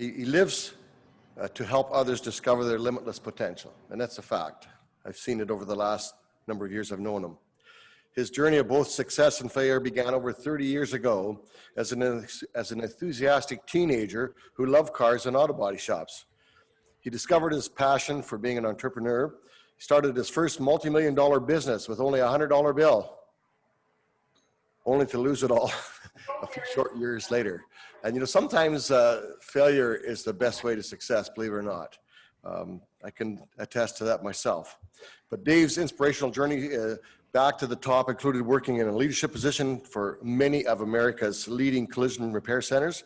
He lives to help others discover their limitless potential, and that's a fact. I've seen it over the last number of years I've known him. His journey of both success and failure began over 30 years ago as an enthusiastic teenager who loved cars and auto body shops. He discovered his passion for being an entrepreneur. He started his first multi-million-dollar business with only a $100 bill, only to lose it all a few short years later. And you know, sometimes failure is the best way to success, believe it or not. I can attest to that myself. But Dave's inspirational journey back to the top included working in a leadership position for many of America's leading collision repair centers,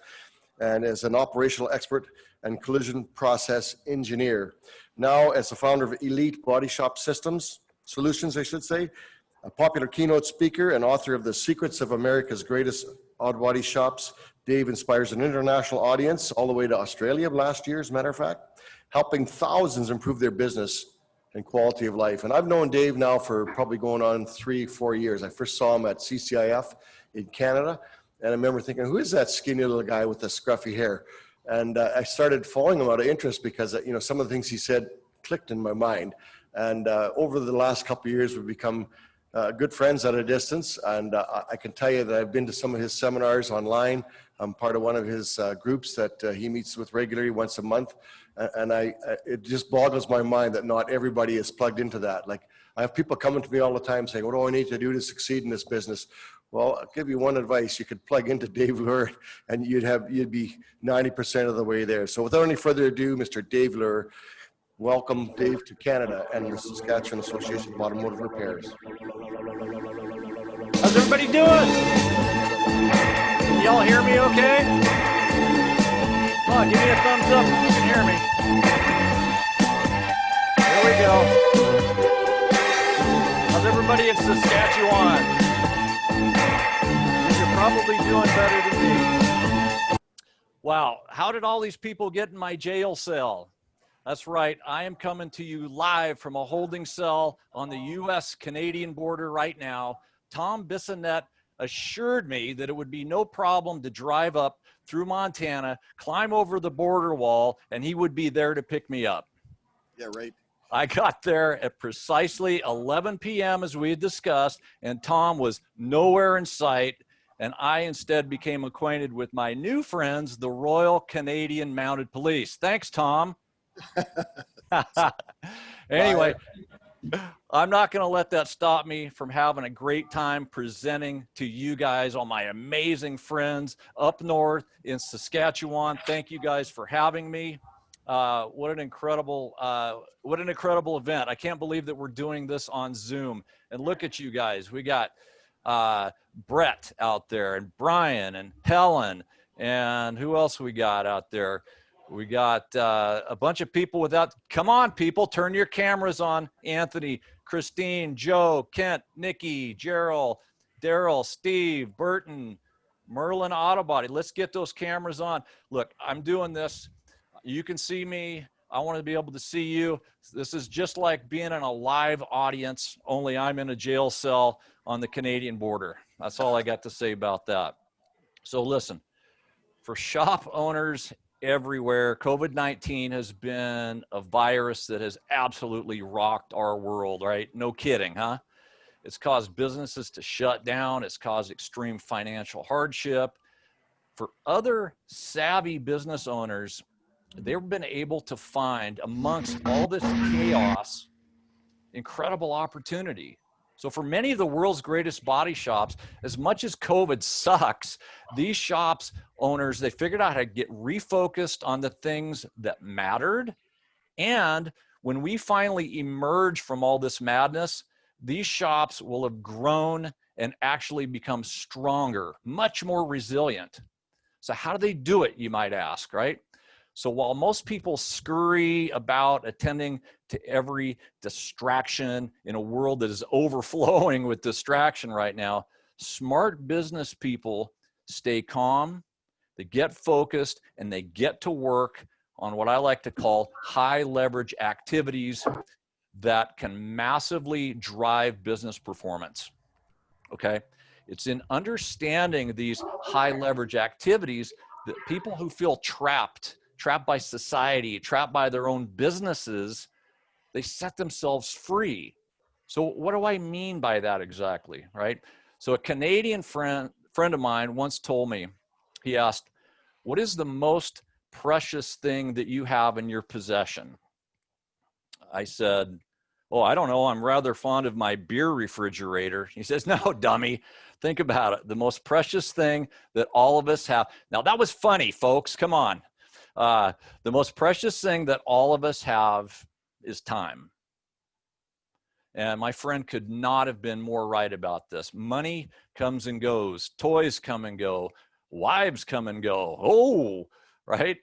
and as an operational expert and collision process engineer. Now as the founder of Elite Body Shop Solutions, I should say, a popular keynote speaker and author of The Secrets of America's Greatest Auto Body Shops, Dave inspires an international audience all the way to Australia last year, as a matter of fact, helping thousands improve their business and quality of life. And I've known Dave now for probably going on 3-4 years. I first saw him at CCIF in Canada, and I remember thinking, who is that skinny little guy with the scruffy hair? And I started following him out of interest because you know, some of the things he said clicked in my mind. And over the last couple of years, we've become good friends at a distance. And I can tell you that I've been to some of his seminars online. I'm part of one of his groups that he meets with regularly once a month. And it just boggles my mind that not everybody is plugged into that. Like, I have people coming to me all the time saying, what do I need to do to succeed in this business? Well, I'll give you one advice. You could plug into Dave Luehr and you'd be 90% of the way there. So without any further ado, Mr. Dave Luehr, welcome Dave to Canada and the Saskatchewan Association of Automotive Repairs. How's everybody doing? Can y'all hear me okay? Come on, give me a thumbs up if you can hear me. There we go. How's everybody in Saskatchewan? You're probably doing better than me. Wow, how did all these people get in my jail cell? That's right, I am coming to you live from a holding cell on the US-Canadian border right now. Tom Bissonnette assured me that it would be no problem to drive up through Montana, climb over the border wall, and he would be there to pick me up. Yeah, right. I got there at precisely 11 p.m. as we had discussed, and Tom was nowhere in sight, and I instead became acquainted with my new friends, the Royal Canadian Mounted Police. Thanks, Tom. Anyway, I'm not going to let that stop me from having a great time presenting to you guys, all my amazing friends up north in Saskatchewan. Thank you guys for having me. What an incredible event. I can't believe that we're doing this on Zoom. And look at you guys. We got Brett out there, and Brian, and Helen, and who else we got out there? We got a bunch of people without, come on people, turn your cameras on. Anthony, Christine, Joe, Kent, Nikki, Gerald, Daryl, Steve, Burton, Merlin Autobody. Let's get those cameras on. Look, I'm doing this. You can see me. I want to be able to see you. This is just like being in a live audience, only I'm in a jail cell on the Canadian border. That's all I got to say about that. So listen, for shop owners everywhere, COVID-19 has been a virus that has absolutely rocked our world, right? No kidding, huh? It's caused businesses to shut down. It's caused extreme financial hardship. For other savvy business owners, they've been able to find, amongst all this chaos, incredible opportunity. So for many of the world's greatest body shops, as much as COVID sucks, these shops owners, they figured out how to get refocused on the things that mattered. And when we finally emerge from all this madness, these shops will have grown and actually become stronger, much more resilient. So how do they do it, you might ask, right? So while most people scurry about attending to every distraction in a world that is overflowing with distraction right now, smart business people stay calm, they get focused, and they get to work on what I like to call high leverage activities that can massively drive business performance, okay? It's in understanding these high leverage activities that people who feel trapped trapped by society, trapped by their own businesses, they set themselves free. So what do I mean by that exactly, right? So a Canadian friend of mine once told me, he asked, what is the most precious thing that you have in your possession? I said, oh, I don't know. I'm rather fond of my beer refrigerator. He says, no, dummy. Think about it. The most precious thing that all of us have. Now, that was funny, folks. Come on. The most precious thing that all of us have is time. And my friend could not have been more right about this. Money comes and goes. Toys come and go. Wives come and go. Oh, right?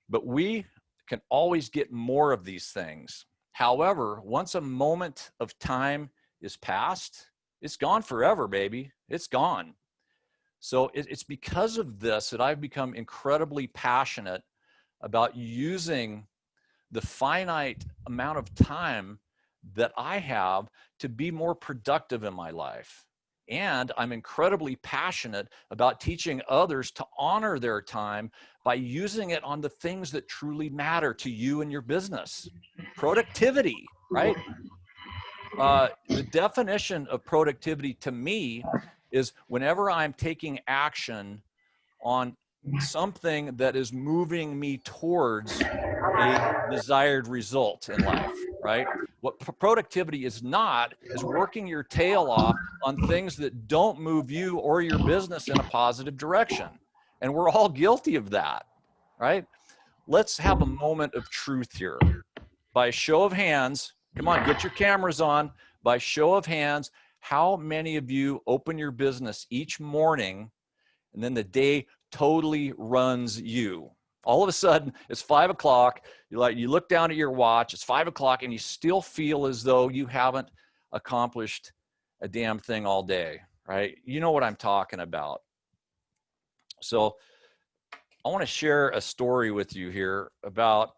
But we can always get more of these things. However, once a moment of time is past, it's gone forever, baby. It's gone. So it's because of this that I've become incredibly passionate about using the finite amount of time that I have to be more productive in my life. And I'm incredibly passionate about teaching others to honor their time by using it on the things that truly matter to you and your business. Productivity, right? The definition of productivity to me is whenever I'm taking action on something that is moving me towards a desired result in life, right? What productivity is not is working your tail off on things that don't move you or your business in a positive direction. And we're all guilty of that, right? Let's have a moment of truth here. By show of hands, come on, get your cameras on. By show of hands, how many of you open your business each morning and then the day totally runs you? All of a sudden, it's 5 o'clock. You look down at your watch, it's 5 o'clock, and you still feel as though you haven't accomplished a damn thing all day, right? You know what I'm talking about. So I want to share a story with you here about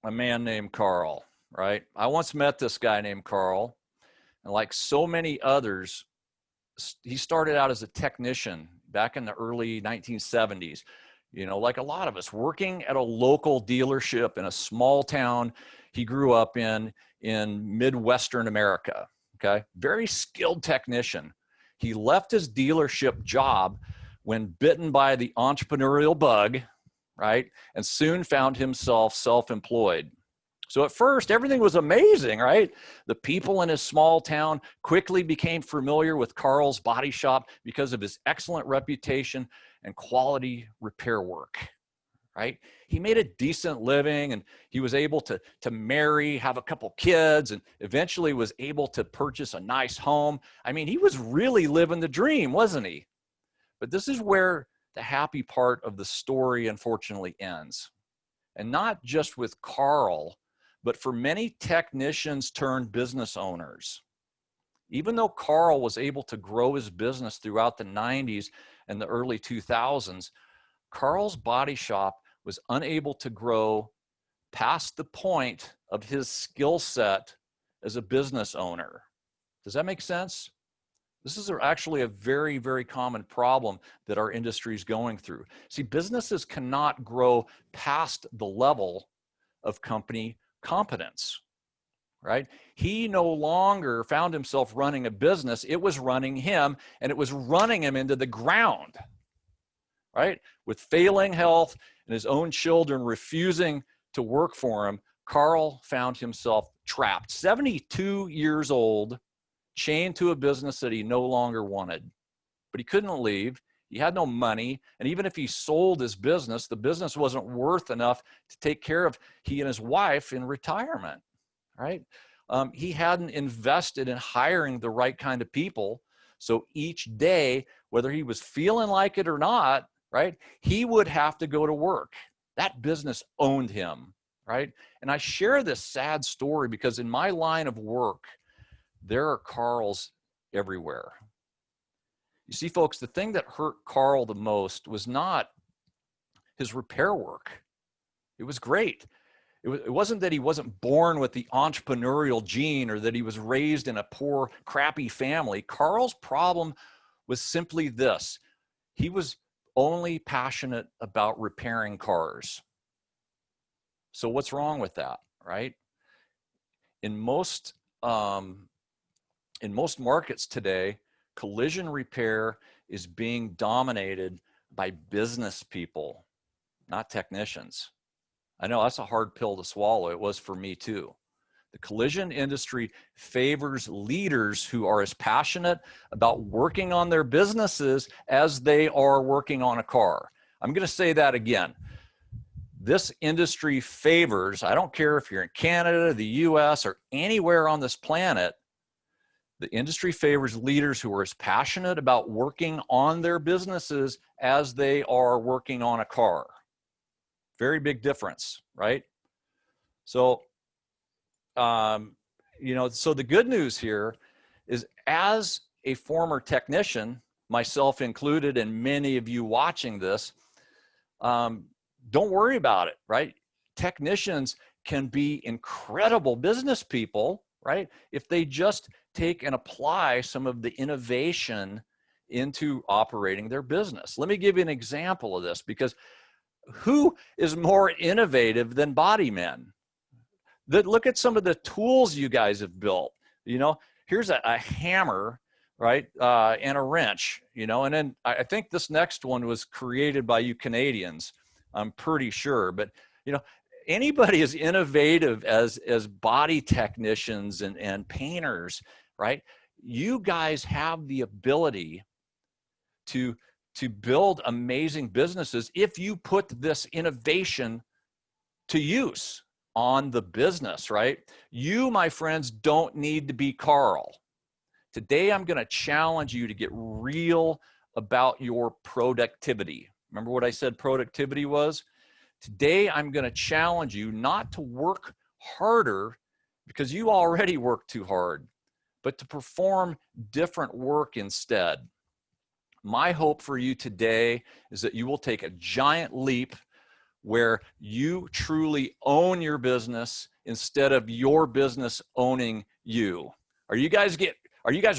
a man named Carl, right? I once met this guy named Carl, and like so many others, he started out as a technician back in the early 1970s. You know, like a lot of us, working at a local dealership in a small town he grew up in Midwestern America, okay? Very skilled technician. He left his dealership job when bitten by the entrepreneurial bug, right? And soon found himself self-employed. So at first, everything was amazing, right? The people in his small town quickly became familiar with Carl's body shop because of his excellent reputation and quality repair work, right? He made a decent living, and he was able to marry, have a couple kids, and eventually was able to purchase a nice home. I mean, he was really living the dream, wasn't he? But this is where the happy part of the story unfortunately ends. And not just with Carl, but for many technicians turned business owners. Even though Carl was able to grow his business throughout the 90s and the early 2000s, Carl's body shop was unable to grow past the point of his skill set as a business owner. Does that make sense? This is actually a very, very common problem that our industry is going through. See, businesses cannot grow past the level of company competence, right? He no longer found himself running a business. It was running him, and it was running him into the ground, right? With failing health and his own children refusing to work for him, Carl found himself trapped, 72 years old, chained to a business that he no longer wanted. But he couldn't leave. He had no money. And even if he sold his business, the business wasn't worth enough to take care of he and his wife in retirement, right? He hadn't invested in hiring the right kind of people. So each day, whether he was feeling like it or not, right, he would have to go to work. That business owned him, right? And I share this sad story because in my line of work, there are Carls everywhere. You see, folks, the thing that hurt Carl the most was not his repair work. It was great. It wasn't that he wasn't born with the entrepreneurial gene or that he was raised in a poor, crappy family. Carl's problem was simply this. He was only passionate about repairing cars. So what's wrong with that, right? In most markets today, collision repair is being dominated by business people, not technicians. I know that's a hard pill to swallow. It was for me too. The collision industry favors leaders who are as passionate about working on their businesses as they are working on a car. I'm going to say that again. This industry favors, I don't care if you're in Canada, the US, or anywhere on this planet, the industry favors leaders who are as passionate about working on their businesses as they are working on a car. Very big difference, right? So, so the good news here is, as a former technician, myself included, and many of you watching this, don't worry about it, right? Technicians can be incredible business people, right? If they just take and apply some of the innovation into operating their business. Let me give you an example of this, because who is more innovative than body men? Look at some of the tools you guys have built. Here's a hammer, right? And a wrench, and then I think this next one was created by you Canadians, I'm pretty sure. But, anybody as innovative as body technicians and painters, right? You guys have the ability to build amazing businesses if you put this innovation to use on the business, right? You, my friends, don't need to be Carl. Today, I'm going to challenge you to get real about your productivity. Remember what I said productivity was? Today, I'm going to challenge you not to work harder, because you already work too hard, but to perform different work instead. My hope for you today is that you will take a giant leap where you truly own your business instead of your business owning you. Are you guys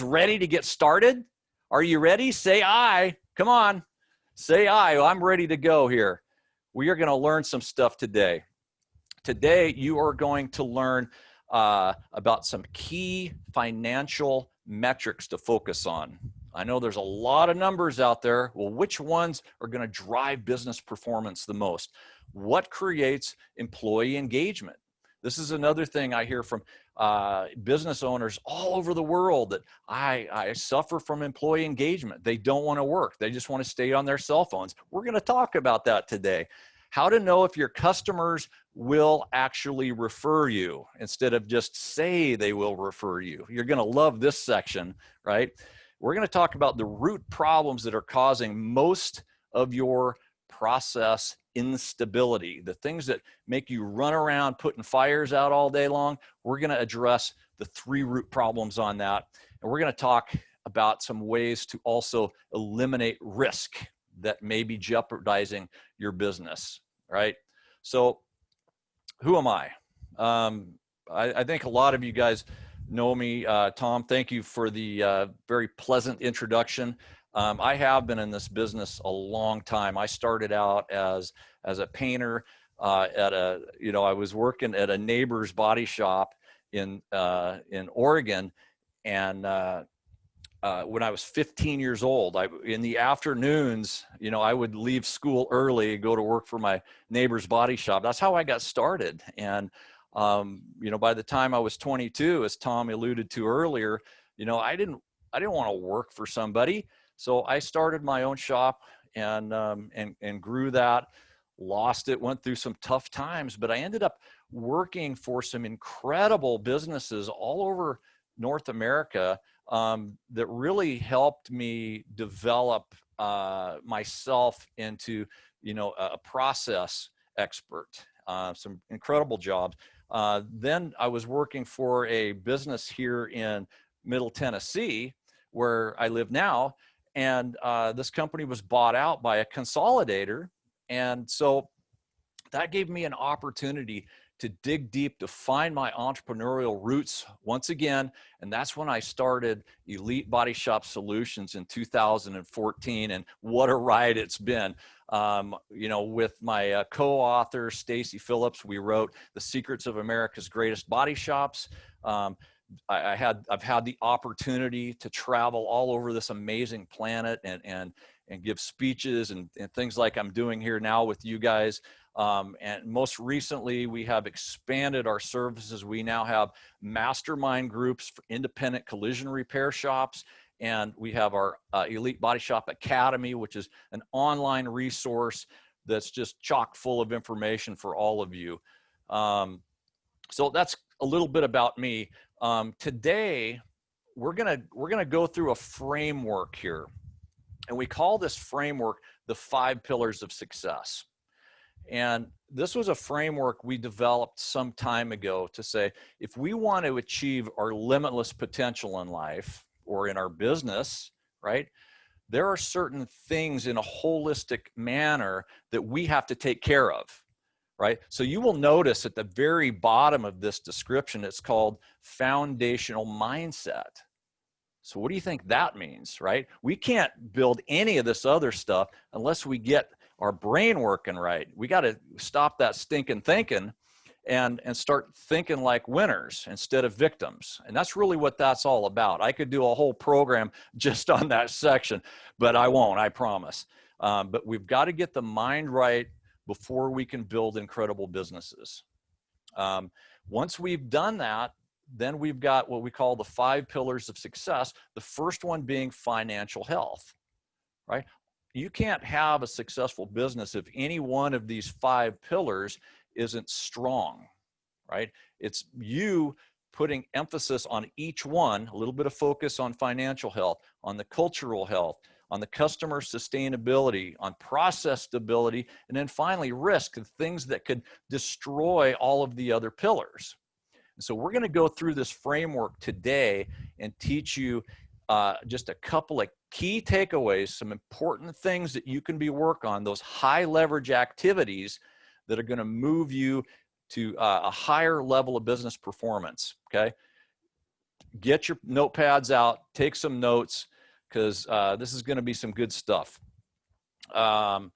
ready to get started? Are you ready? Say aye. Come on. Say aye. I'm ready to go here. We are going to learn some stuff today. Today, you are going to learn about some key financial metrics to focus on. I know there's a lot of numbers out there. Well, which ones are going to drive business performance the most? What creates employee engagement? This is another thing I hear from business owners all over the world, that I suffer from employee engagement. They don't want to work. They just want to stay on their cell phones. We're going to talk about that today. How to know if your customers will actually refer you instead of just say they will refer you. You're going to love this section, right? We're going to talk about the root problems that are causing most of your process instability, the things that make you run around putting fires out all day long. We're going to address the 3 root problems on that. And we're going to talk about some ways to also eliminate risk that may be jeopardizing your business, right? So who am I? I think a lot of you guys know me. Tom, thank you for the very pleasant introduction. I have been in this business a long time. I started out as a painter I was working at a neighbor's body shop in Oregon, and when I was 15 years old, in the afternoons, I would leave school early, go to work for my neighbor's body shop. That's how I got started. And by the time I was 22, as Tom alluded to earlier, I didn't want to work for somebody. So I started my own shop and grew that, lost it, went through some tough times, but I ended up working for some incredible businesses all over North America that really helped me develop myself into, a process expert. Some incredible jobs. Then I was working for a business here in Middle Tennessee, where I live now, and this company was bought out by a consolidator, and so that gave me an opportunity to dig deep, to find my entrepreneurial roots once again. And that's when I started Elite Body Shop Solutions in 2014. And what a ride it's been. You know, with my co-author, Stacy Phillips, we wrote The Secrets of America's Greatest Body Shops. I've had the opportunity to travel all over this amazing planet and give speeches and things like I'm doing here now with you guys. And most recently, we have expanded our services. We now have mastermind groups for independent collision repair shops. And we have our Elite Body Shop Academy, which is an online resource that's just chock full of information for all of you. So that's a little bit about me. Today, we're gonna go through a framework here. And we call this framework the 5 pillars of success. And this was a framework we developed some time ago to say, if we want to achieve our limitless potential in life or in our business, right, there are certain things in a holistic manner that we have to take care of, right? So you will notice at the very bottom of this description, it's called foundational mindset. So what do you think that means, right? We can't build any of this other stuff unless we get our brain working right. We got to stop that stinking thinking and start thinking like winners instead of victims. And that's really what that's all about. I could do a whole program just on that section, but I won't, I promise. But we've got to get the mind right before we can build incredible businesses. Once we've done that, then we've got what we call the 5 pillars of success. The first one being financial health, right? You can't have a successful business if any one of these 5 pillars isn't strong, right? It's you putting emphasis on each one, a little bit of focus on financial health, on the cultural health, on the customer sustainability, on process stability, and then finally risk, the things that could destroy all of the other pillars. And so we're going to go through this framework today and teach you just a couple of key takeaways, some important things that you can be work on, those high leverage activities that are going to move you to a higher level of business performance, okay? Get your notepads out, take some notes, because this is going to be some good stuff. All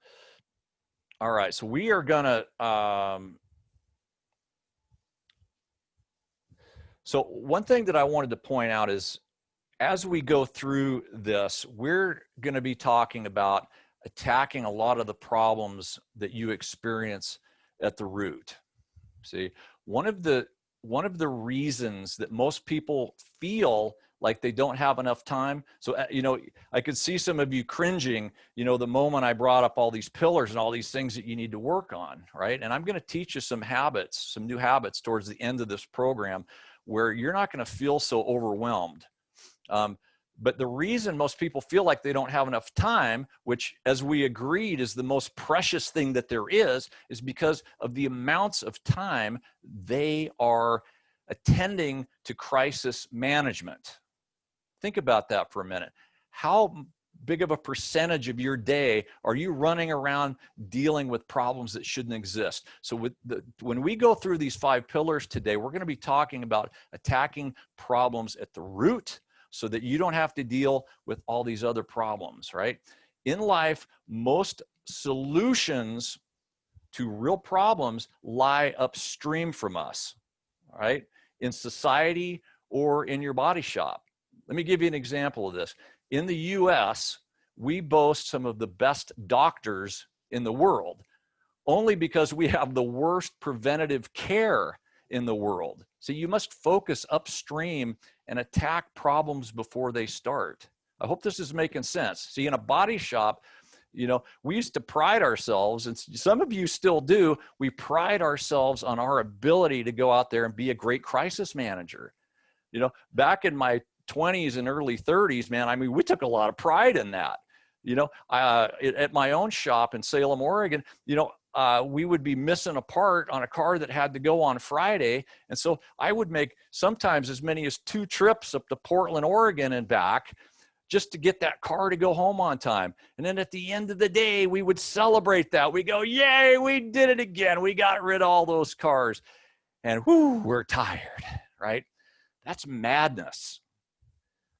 right, so we are going to, so one thing that I wanted to point out is, as we go through this, we're going to be talking about attacking a lot of the problems that you experience at the root. See, one of the reasons that most people feel like they don't have enough time. So, you know, I could see some of you cringing, you know, the moment I brought up all these pillars and all these things that you need to work on, right? And I'm going to teach you some habits, some new habits towards the end of this program where you're not going to feel so overwhelmed. But the reason most people feel like they don't have enough time, which as we agreed is the most precious thing that there is because of the amounts of time they are attending to crisis management. Think about that for a minute. How big of a percentage of your day are you running around dealing with problems that shouldn't exist? So when we go through these 5 pillars today, we're going to be talking about attacking problems at the root, so that you don't have to deal with all these other problems, right? In life, most solutions to real problems lie upstream from us, right? In society or in your body shop. Let me give you an example of this. In the US, we boast some of the best doctors in the world, only because we have the worst preventative care in the world. So you must focus upstream and attack problems before they start. I hope this is making sense. See, in a body shop, you know, we used to pride ourselves, and some of you still do, we pride ourselves on our ability to go out there and be a great crisis manager. You know, back in my 20s and early 30s, man, I mean, we took a lot of pride in that. You know, at my own shop in Salem, Oregon, you know, we would be missing a part on a car that had to go on Friday. And so I would make sometimes as many as 2 trips up to Portland, Oregon and back just to get that car to go home on time. And then at the end of the day, we would celebrate that. We go, yay, we did it again. We got rid of all those cars. and whoo, we're tired, right? That's madness.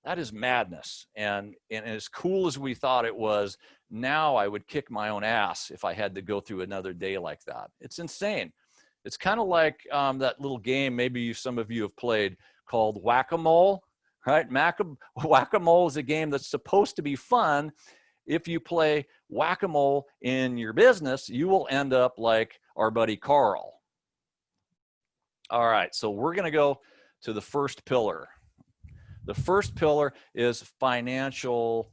That is madness. And as cool as we thought it was, now I would kick my own ass if I had to go through another day like that. It's insane. It's kind of like that little game maybe some of you have played called Whack-A-Mole, right? Whack-A-Mole is a game that's supposed to be fun. If you play Whack-A-Mole in your business, you will end up like our buddy Carl. All right, so we're going to go to the first pillar. The first pillar is financial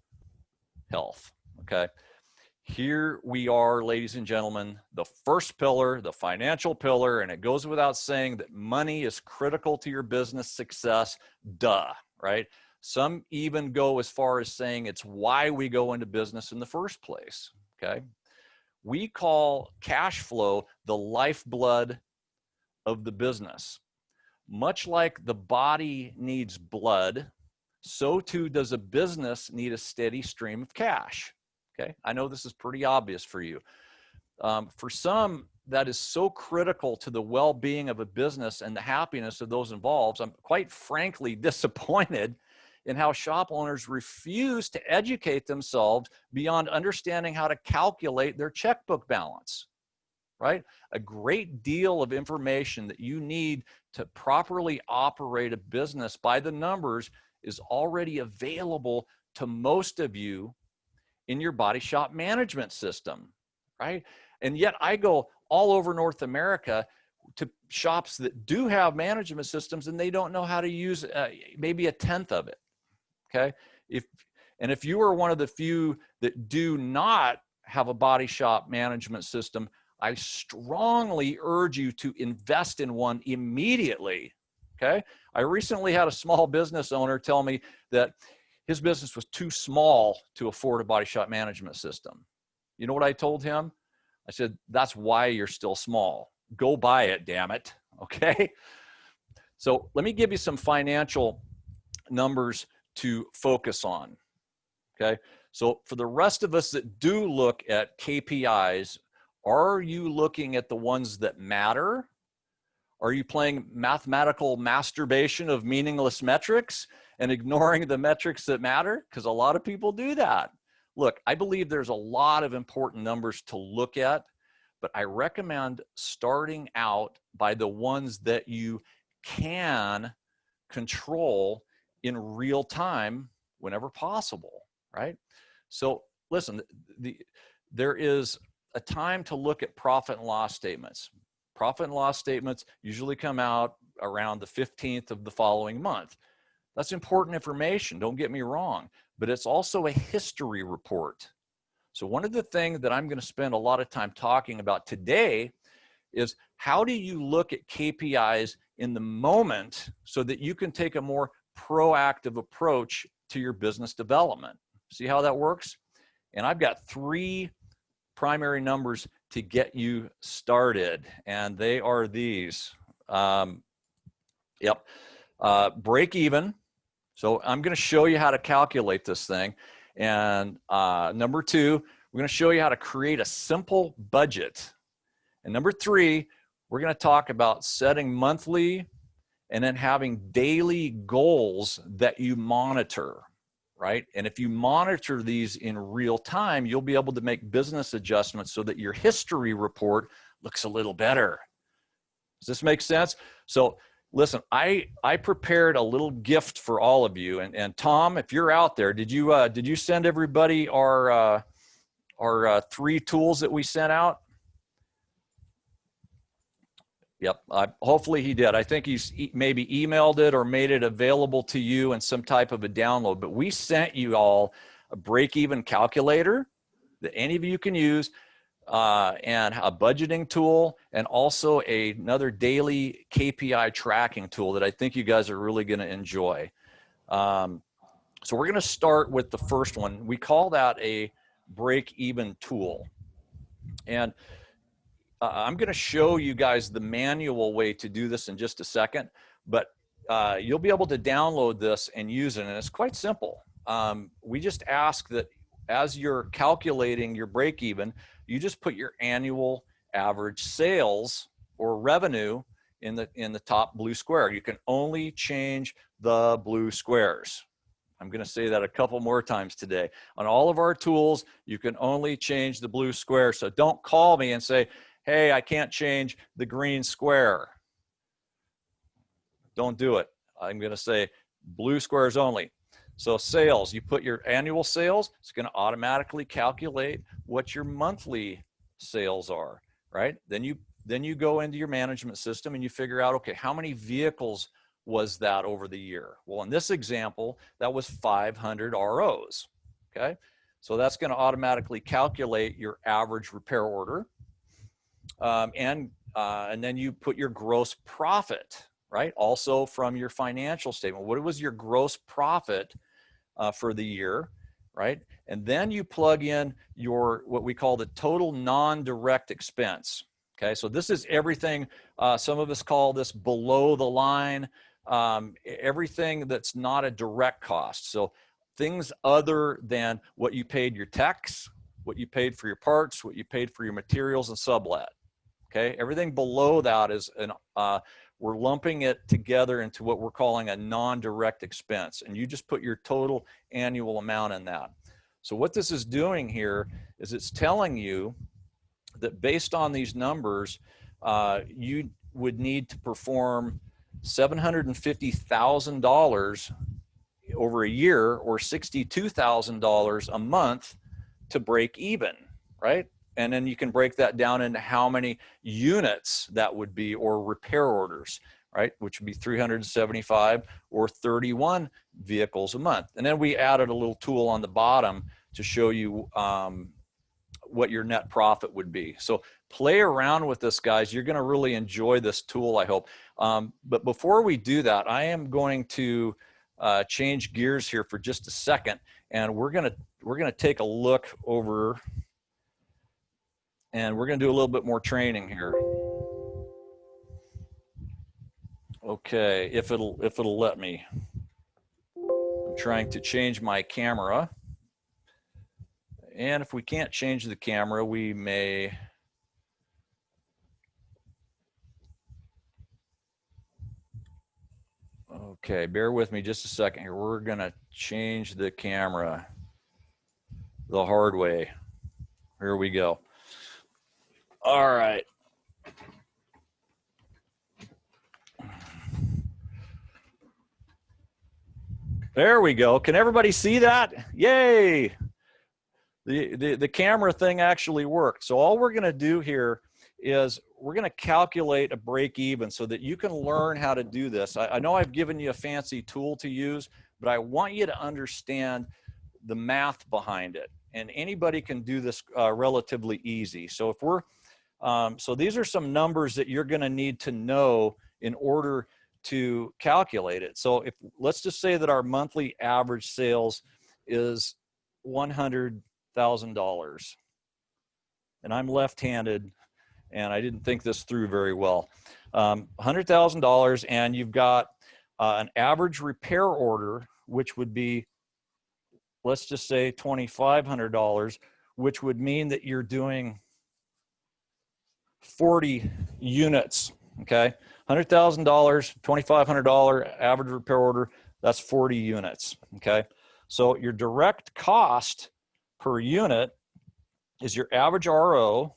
health, okay? Here we are, ladies and gentlemen, the first pillar, the financial pillar, and it goes without saying that money is critical to your business success, duh, right? Some even go as far as saying it's why we go into business in the first place, okay? We call cash flow the lifeblood of the business. Much like the body needs blood, so too does a business need a steady stream of cash. Okay, I know this is pretty obvious for you. For some, that is so critical to the well-being of a business and the happiness of those involved. I'm quite frankly disappointed in how shop owners refuse to educate themselves beyond understanding how to calculate their checkbook balance. Right? A great deal of information that you need to properly operate a business by the numbers is already available to most of you in your body shop management system, right? And yet I go all over North America to shops that do have management systems and they don't know how to use maybe a tenth of it, okay? If you are one of the few that do not have a body shop management system, I strongly urge you to invest in one immediately, okay? I recently had a small business owner tell me that his business was too small to afford a body shop management system. You know what I told him? I said, that's why you're still small. Go buy it, damn it, okay? So let me give you some financial numbers to focus on, okay? So for the rest of us that do look at KPIs, are you looking at the ones that matter? Are you playing mathematical masturbation of meaningless metrics and ignoring the metrics that matter? Because a lot of people do that. Look, I believe there's a lot of important numbers to look at, but I recommend starting out by the ones that you can control in real time whenever possible, right? So listen, there is a time to look at profit and loss statements. Profit and loss statements usually come out around the 15th of the following month. That's important information, don't get me wrong, but it's also a history report. So one of the things that I'm going to spend a lot of time talking about today is how do you look at KPIs in the moment so that you can take a more proactive approach to your business development. See how that works? And I've got 3 primary numbers to get you started, and they are these. Break even. So I'm going to show you how to calculate this thing. And number 2, we're going to show you how to create a simple budget. And number 3, we're going to talk about setting monthly and then having daily goals that you monitor, right? And if you monitor these in real time, you'll be able to make business adjustments so that your history report looks a little better. Does this make sense? So listen, I prepared a little gift for all of you. And Tom, if you're out there, did you send everybody our 3 tools that we sent out? Yep, hopefully he did. I think he's maybe emailed it or made it available to you in some type of a download. But we sent you all a break-even calculator that any of you can use, and a budgeting tool, and also another daily KPI tracking tool that I think you guys are really going to enjoy. So we're going to start with the first one. We call that a break-even tool. And I'm going to show you guys the manual way to do this in just a second, but you'll be able to download this and use it, and it's quite simple. We just ask that as you're calculating your break-even, you just put your annual average sales or revenue in the top blue square. You can only change the blue squares. I'm going to say that a couple more times today. On all of our tools, you can only change the blue square. So don't call me and say, hey, I can't change the green square. Don't do it. I'm going to say blue squares only. So sales, you put your annual sales, it's going to automatically calculate what your monthly sales are, right? Then you go into your management system and you figure out, okay, how many vehicles was that over the year? Well, in this example, that was 500 ROs, okay? So that's going to automatically calculate your average repair order. And then you put your gross profit, right? Also from your financial statement. What was your gross profit for the year, right? And then you plug in your, what we call the total non-direct expense. Okay, so this is everything, some of us call this below the line, everything that's not a direct cost. So things other than what you paid your techs, what you paid for your parts, what you paid for your materials and sublet. Okay, everything below that is we're lumping it together into what we're calling a non-direct expense, and you just put your total annual amount in that. So what this is doing here is it's telling you that based on these numbers, you would need to perform $750,000 over a year or $62,000 a month to break even, right? And then you can break that down into how many units that would be, or repair orders, right? Which would be 375 or 31 vehicles a month. And then we added a little tool on the bottom to show you what your net profit would be. So play around with this, guys. You're going to really enjoy this tool, I hope. But before we do that, I am going to change gears here for just a second, and we're going to take a look over. And we're going to do a little bit more training here. Okay, if it'll let me. I'm trying to change my camera. And if we can't change the camera, we may. Okay, bear with me just a second here. We're going to change the camera the hard way. Here we go. All right. There we go. Can everybody see that? Yay. The camera thing actually worked. So all we're going to do here is we're going to calculate a break even so that you can learn how to do this. I know I've given you a fancy tool to use, but I want you to understand the math behind it. And anybody can do this relatively easy. So if we're so these are some numbers that you're going to need to know in order to calculate it. So if, let's just say that our monthly average sales is $100,000, and I'm left-handed, and I didn't think this through very well. $100,000, and you've got an average repair order, which would be, let's just say $2,500, which would mean that you're doing 40 units, okay? $100,000, $2,500 average repair order, that's 40 units, okay? So your direct cost per unit is your average RO,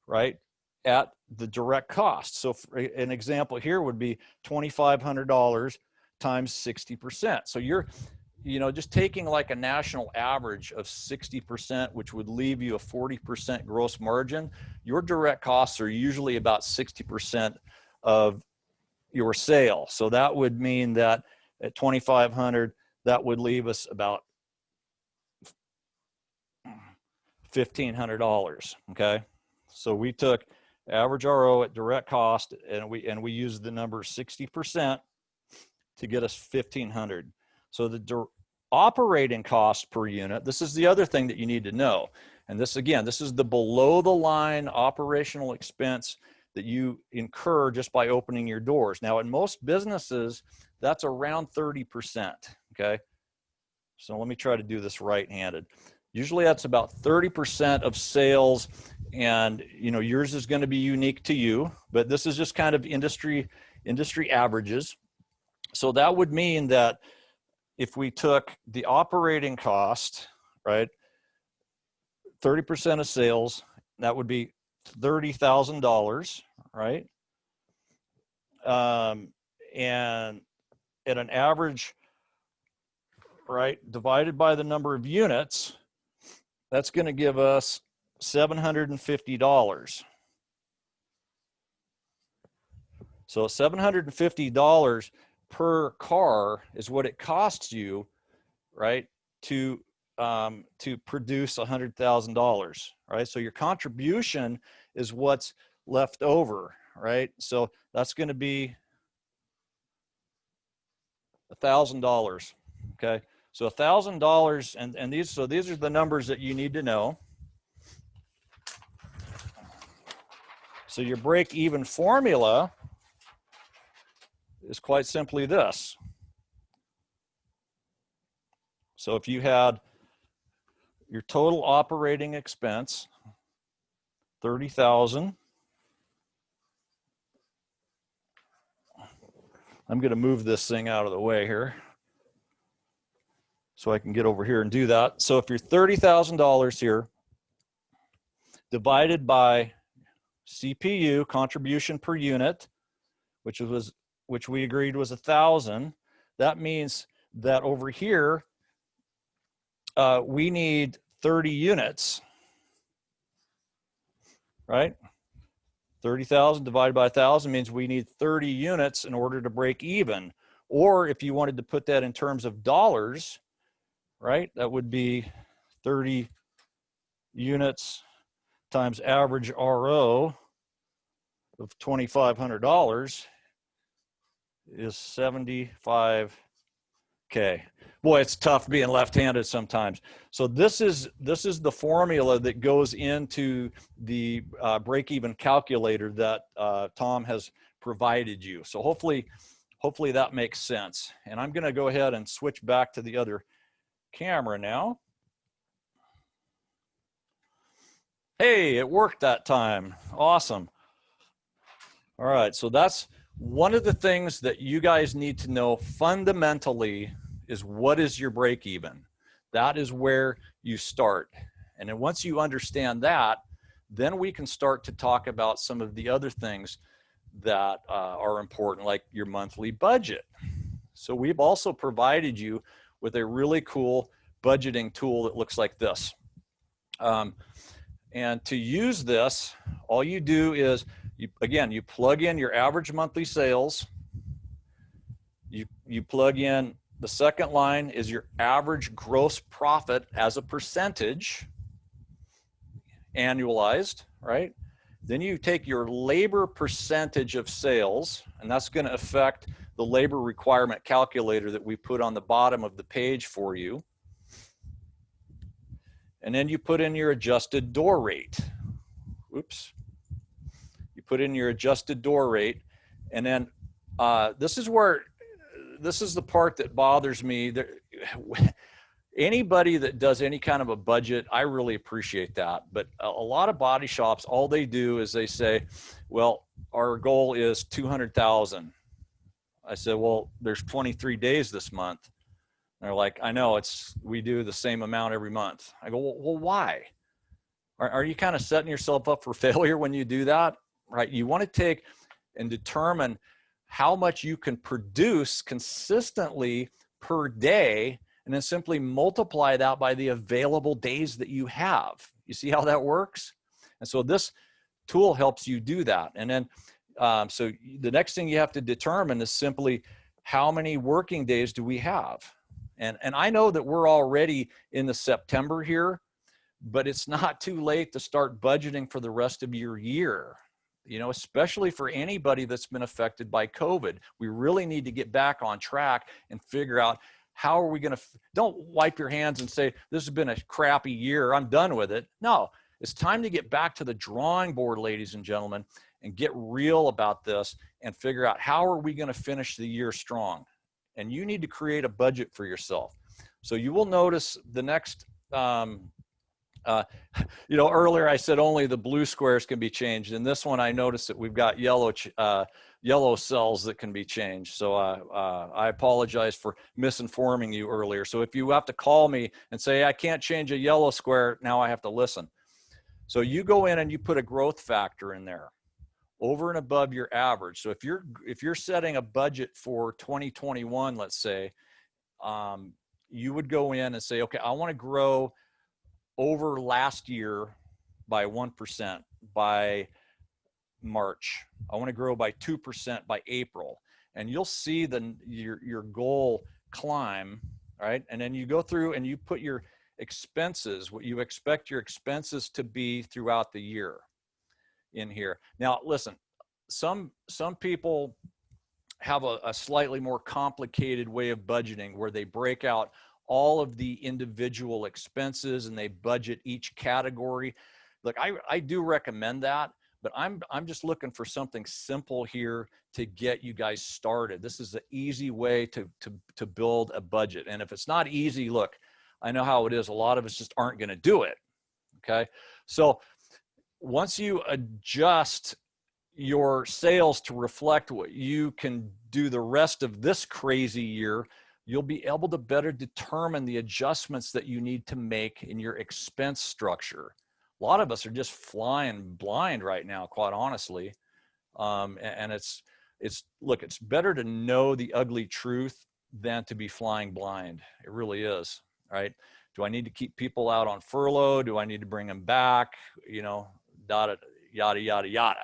right, at the direct cost. So an example here would be $2,500 times 60%. So you're, you know, just taking like a national average of 60%, which would leave you a 40% gross margin, your direct costs are usually about 60% of your sale. So that would mean that at 2,500, that would leave us about $1,500, okay? So we took average RO at direct cost, and we used the number 60% to get us 1,500. So the operating cost per unit, this is the other thing that you need to know. And this, again, this is the below the line operational expense that you incur just by opening your doors. Now, in most businesses, that's around 30%, okay? So let me try to do this right-handed. Usually that's about 30% of sales And you know, yours is going to be unique to you, but this is just kind of industry averages. So that would mean that if we took the operating cost, right, 30% of sales, that would be $30,000, right? And at an average, right, divided by the number of units, that's going to give us $750. So $750 per car is what it costs you, right, to produce $100,000, right? So your contribution is what's left over, right? So that's going to be $1,000. Okay, so $1,000, and these are the numbers that you need to know. So your break-even formula is quite simply this. So if you had your total operating expense, 30,000. I'm going to move this thing out of the way here so I can get over here and do that. So if you're $30,000 here, divided by CPU, contribution per unit, which we agreed was 1,000, that means that over here, we need 30 units, right? 30,000 divided by 1,000 means we need 30 units in order to break even. Or if you wanted to put that in terms of dollars, right, that would be 30 units times average RO of $2,500 is 75K. Boy, it's tough being left-handed sometimes. So this is the formula that goes into the break-even calculator that Tom has provided you. So hopefully that makes sense. And I'm going to go ahead and switch back to the other camera now. Hey, it worked that time. Awesome. All right, so that's one of the things that you guys need to know fundamentally is what is your break even. That is where you start. And then once you understand that, then we can start to talk about some of the other things that are important, like your monthly budget. So we've also provided you with a really cool budgeting tool that looks like this. And to use this, all you do is, you plug in your average monthly sales. You plug in, the second line is your average gross profit as a percentage, annualized, right? Then you take your labor percentage of sales, and that's going to affect the labor requirement calculator that we put on the bottom of the page for you. And then you put in your adjusted door rate. Oops. You put in your adjusted door rate, and then this is the part that bothers me. Anybody that does any kind of a budget, I really appreciate that. But a lot of body shops, all they do is they say, well, our goal is 200,000. I said, well, there's 23 days this month. And they're like, I know, we do the same amount every month. I go, well, why? Are you kind of setting yourself up for failure when you do that? Right? You want to take and determine how much you can produce consistently per day, and then simply multiply that by the available days that you have. You see how that works? And so this tool helps you do that. And then, so the next thing you have to determine is simply how many working days do we have? And I know that we're already in the September here, but it's not too late to start budgeting for the rest of your year. You know, especially for anybody that's been affected by COVID. We really need to get back on track and figure out how are we going to, don't wipe your hands and say, this has been a crappy year, I'm done with it. No, it's time to get back to the drawing board, ladies and gentlemen, and get real about this and figure out how are we going to finish the year strong. And you need to create a budget for yourself. So you will notice the next Uh, you know, earlier I said only the blue squares can be changed. In this one, I noticed that we've got yellow cells that can be changed. So I apologize for misinforming you earlier. So if you have to call me and say, I can't change a yellow square, now I have to listen. So you go in and you put a growth factor in there over and above your average. So if you're setting a budget for 2021, let's say, you would go in and say, okay, I want to grow over last year by 1% by March. I want to grow by 2% by April. And you'll see your goal climb, right? And then you go through and you put your expenses, what you expect your expenses to be throughout the year in here. Now, listen, some people have a slightly more complicated way of budgeting where they break out all of the individual expenses and they budget each category. Look, I do recommend that, but I'm just looking for something simple here to get you guys started. This is an easy way to build a budget. And if it's not easy, look, I know how it is. A lot of us just aren't going to do it. Okay. So once you adjust your sales to reflect what you can do the rest of this crazy year, you'll be able to better determine the adjustments that you need to make in your expense structure. A lot of us are just flying blind right now, quite honestly. And it's look, it's better to know the ugly truth than to be flying blind. It really is, right? Do I need to keep people out on furlough? Do I need to bring them back? You know, yada, yada, yada.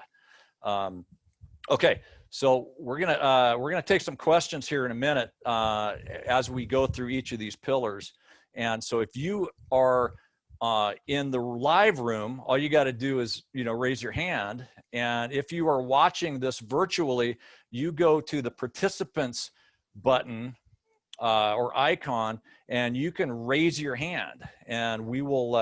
Okay. So we're gonna take some questions here in a minute as we go through each of these pillars. And so if you are in the live room, all you got to do is raise your hand. And if you are watching this virtually, you go to the participants button or icon, and you can raise your hand, and we will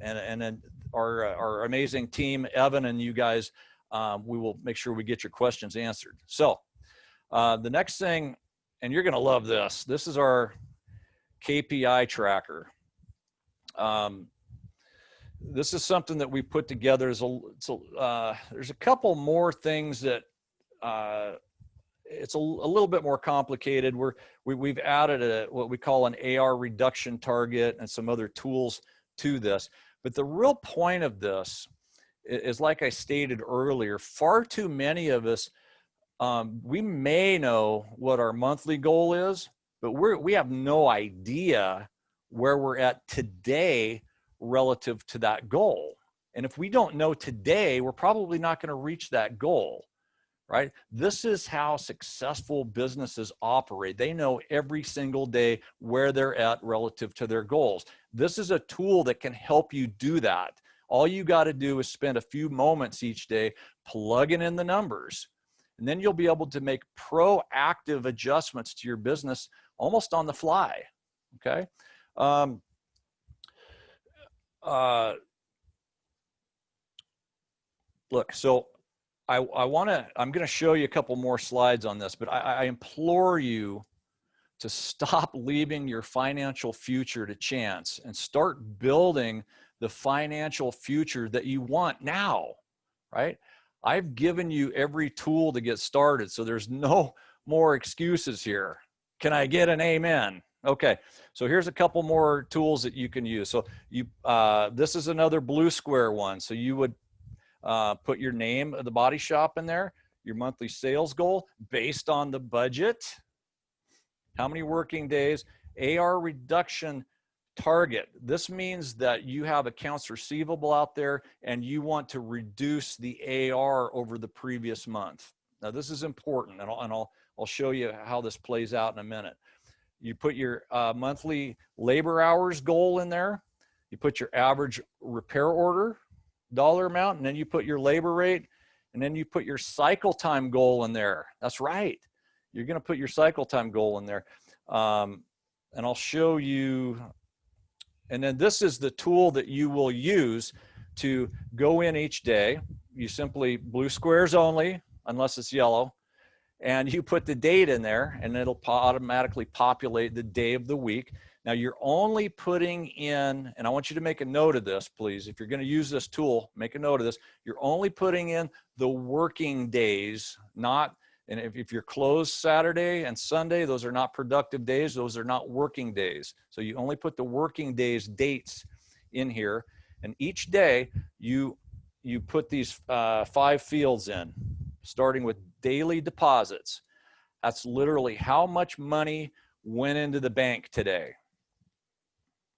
and then our amazing team, Evan and you guys. We will make sure we get your questions answered. So the next thing, and you're going to love this. This is our KPI tracker. This is something that we put together. There's a couple more things that it's a little bit more complicated. We've added what we call an AR reduction target and some other tools to this. But the real point of this is, like I stated earlier, far too many of us, we may know what our monthly goal is, but we have no idea where we're at today relative to that goal. And if we don't know today, we're probably not going to reach that goal, right? This is how successful businesses operate. They know every single day where they're at relative to their goals. This is a tool that can help you do that. All you got to do is spend a few moments each day plugging in the numbers, and then you'll be able to make proactive adjustments to your business almost on the fly. Okay. Look, so I'm going to show you a couple more slides on this, but I implore you to stop leaving your financial future to chance and start building the financial future that you want now, right? I've given you every tool to get started, so there's no more excuses here. Can I get an amen? Okay, so here's a couple more tools that you can use. So this is another blue square one. So you would put your name of the body shop in there, your monthly sales goal based on the budget, how many working days, AR reduction target. This means that you have accounts receivable out there and you want to reduce the AR over the previous month. Now this is important, and I'll show you how this plays out in a minute. You put your monthly labor hours goal in there. You put your average repair order dollar amount, and then you put your labor rate, and then you put your cycle time goal in there. That's right. You're going to put your cycle time goal in there. And I'll show you. And then this is the tool that you will use to go in each day. You simply blue squares only, unless it's yellow. And you put the date in there, and it'll automatically populate the day of the week. Now you're only putting in, and I want you to make a note of this, please. If you're going to use this tool, make a note of this. You're only putting in the working days, not, and if you're closed Saturday and Sunday, those are not productive days. Those are not working days. So you only put the working days dates in here. And each day you put these 5 fields in, starting with daily deposits. That's literally how much money went into the bank today.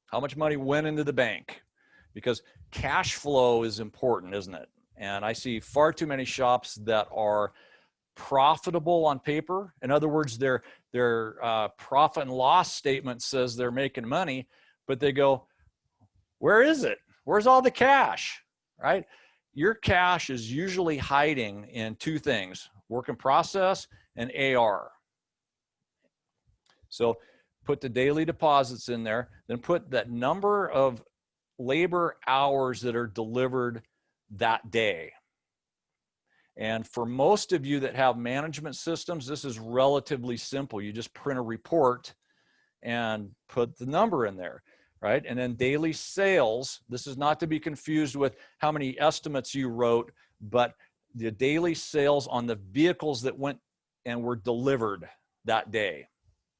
How much money went into the bank? Because cash flow is important, isn't it? And I see far too many shops that are profitable on paper. In other words, their profit and loss statement says they're making money, but they go, where is it? Where's all the cash, right? Your cash is usually hiding in 2 things, work in process and AR. So put the daily deposits in there, then put that number of labor hours that are delivered that day. And for most of you that have management systems, this is relatively simple. You just print a report and put the number in there, right? And then daily sales, this is not to be confused with how many estimates you wrote, but the daily sales on the vehicles that went and were delivered that day.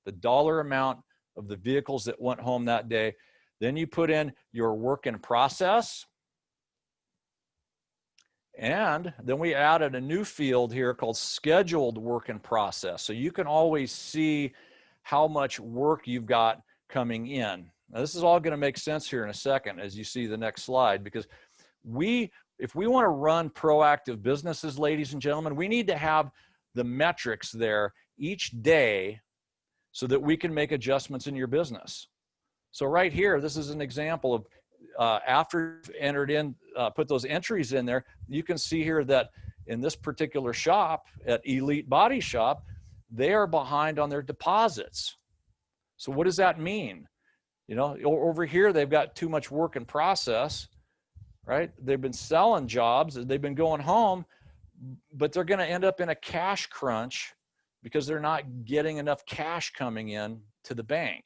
The dollar amount of the vehicles that went home that day. Then you put in your work in process. And then we added a new field here called scheduled work in process. So you can always see how much work you've got coming in. Now, this is all going to make sense here in a second as you see the next slide, because if we want to run proactive businesses, ladies and gentlemen, we need to have the metrics there each day so that we can make adjustments in your business. So right here, this is an example of after you've entered in, put those entries in there, you can see here that in this particular shop at Elite Body Shop, they are behind on their deposits. So what does that mean? You know, over here, they've got too much work in process, right? They've been selling jobs, they've been going home, but they're going to end up in a cash crunch because they're not getting enough cash coming in to the bank,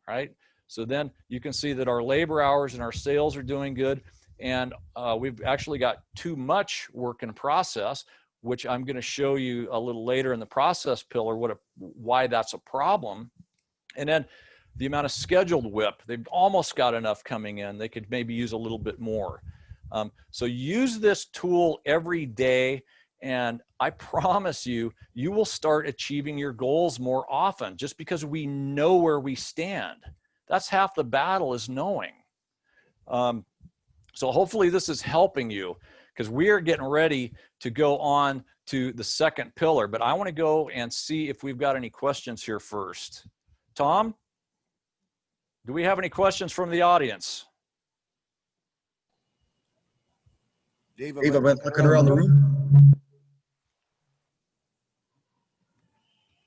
right? So then you can see that our labor hours and our sales are doing good. And we've actually got too much work in process, which I'm going to show you a little later in the process pillar, why that's a problem. And then the amount of scheduled WIP, they've almost got enough coming in. They could maybe use a little bit more. So use this tool every day. And I promise you, you will start achieving your goals more often just because we know where we stand. That's half the battle, is knowing. So hopefully this is helping you, because we are getting ready to go on to the second pillar. But I want to go and see if we've got any questions here first. Tom, do we have any questions from the audience? Dave, Dave, I'm looking around the room.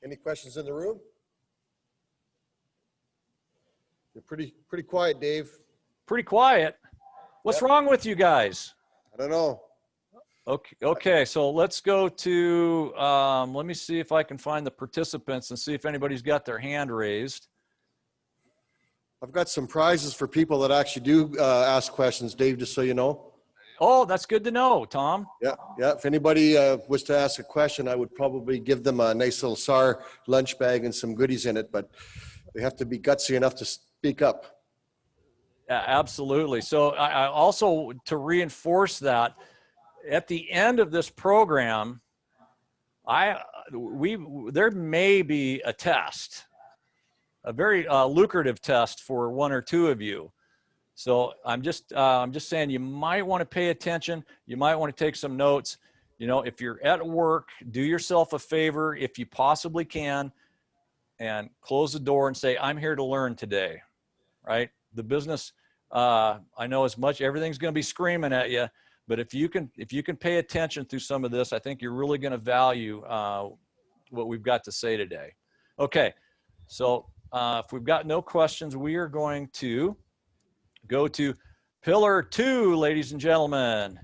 any questions in the room? You're pretty quiet, Dave. Pretty quiet. What's wrong with you guys? I don't know. Okay, so let's go to, let me see if I can find the participants and see if anybody's got their hand raised. I've got some prizes for people that actually do ask questions, Dave, just so you know. Oh, that's good to know, Tom. Yeah. If anybody was to ask a question, I would probably give them a nice little SAR lunch bag and some goodies in it, but they have to be gutsy enough to speak up. Yeah, absolutely. So I also, to reinforce that, at the end of this program, there may be a test, a very lucrative test for 1 or 2 of you. So I'm just saying you might want to pay attention. You might want to take some notes. You know, if you're at work, do yourself a favor if you possibly can, and close the door and say, I'm here to learn today, right? The business, I know everything's going to be screaming at you, but if you can pay attention through some of this, I think you're really going to value what we've got to say today. Okay, so if we've got no questions, we are going to go to pillar 2, ladies and gentlemen.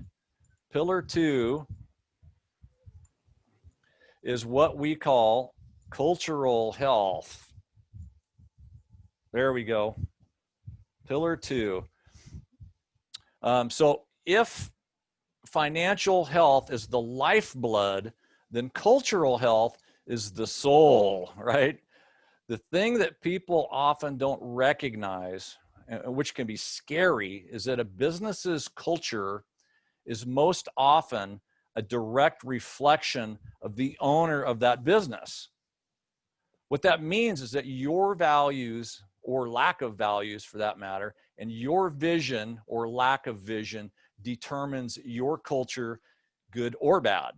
Pillar 2 is what we call cultural health. There we go. Pillar 2. So if financial health is the lifeblood, then cultural health is the soul, right? The thing that people often don't recognize, which can be scary, is that a business's culture is most often a direct reflection of the owner of that business. What that means is that your values, or lack of values for that matter, and your vision or lack of vision determines your culture, good or bad.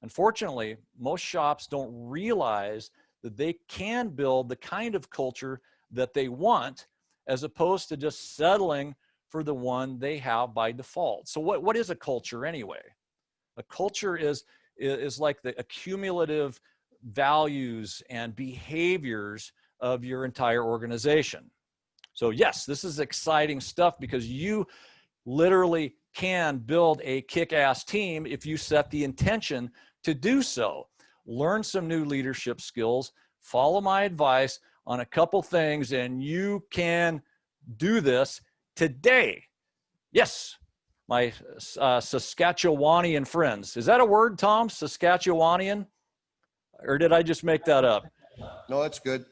Unfortunately, most shops don't realize that they can build the kind of culture that they want, as opposed to just settling for the one they have by default. So what is a culture anyway? A culture is like the accumulative values and behaviors of your entire organization. So yes, this is exciting stuff, because you literally can build a kick-ass team if you set the intention to do so. Learn some new leadership skills, follow my advice on a couple things, and you can do this today. Yes, my Saskatchewanian friends. Is that a word, Tom? Saskatchewanian? Or did I just make that up? No, that's good.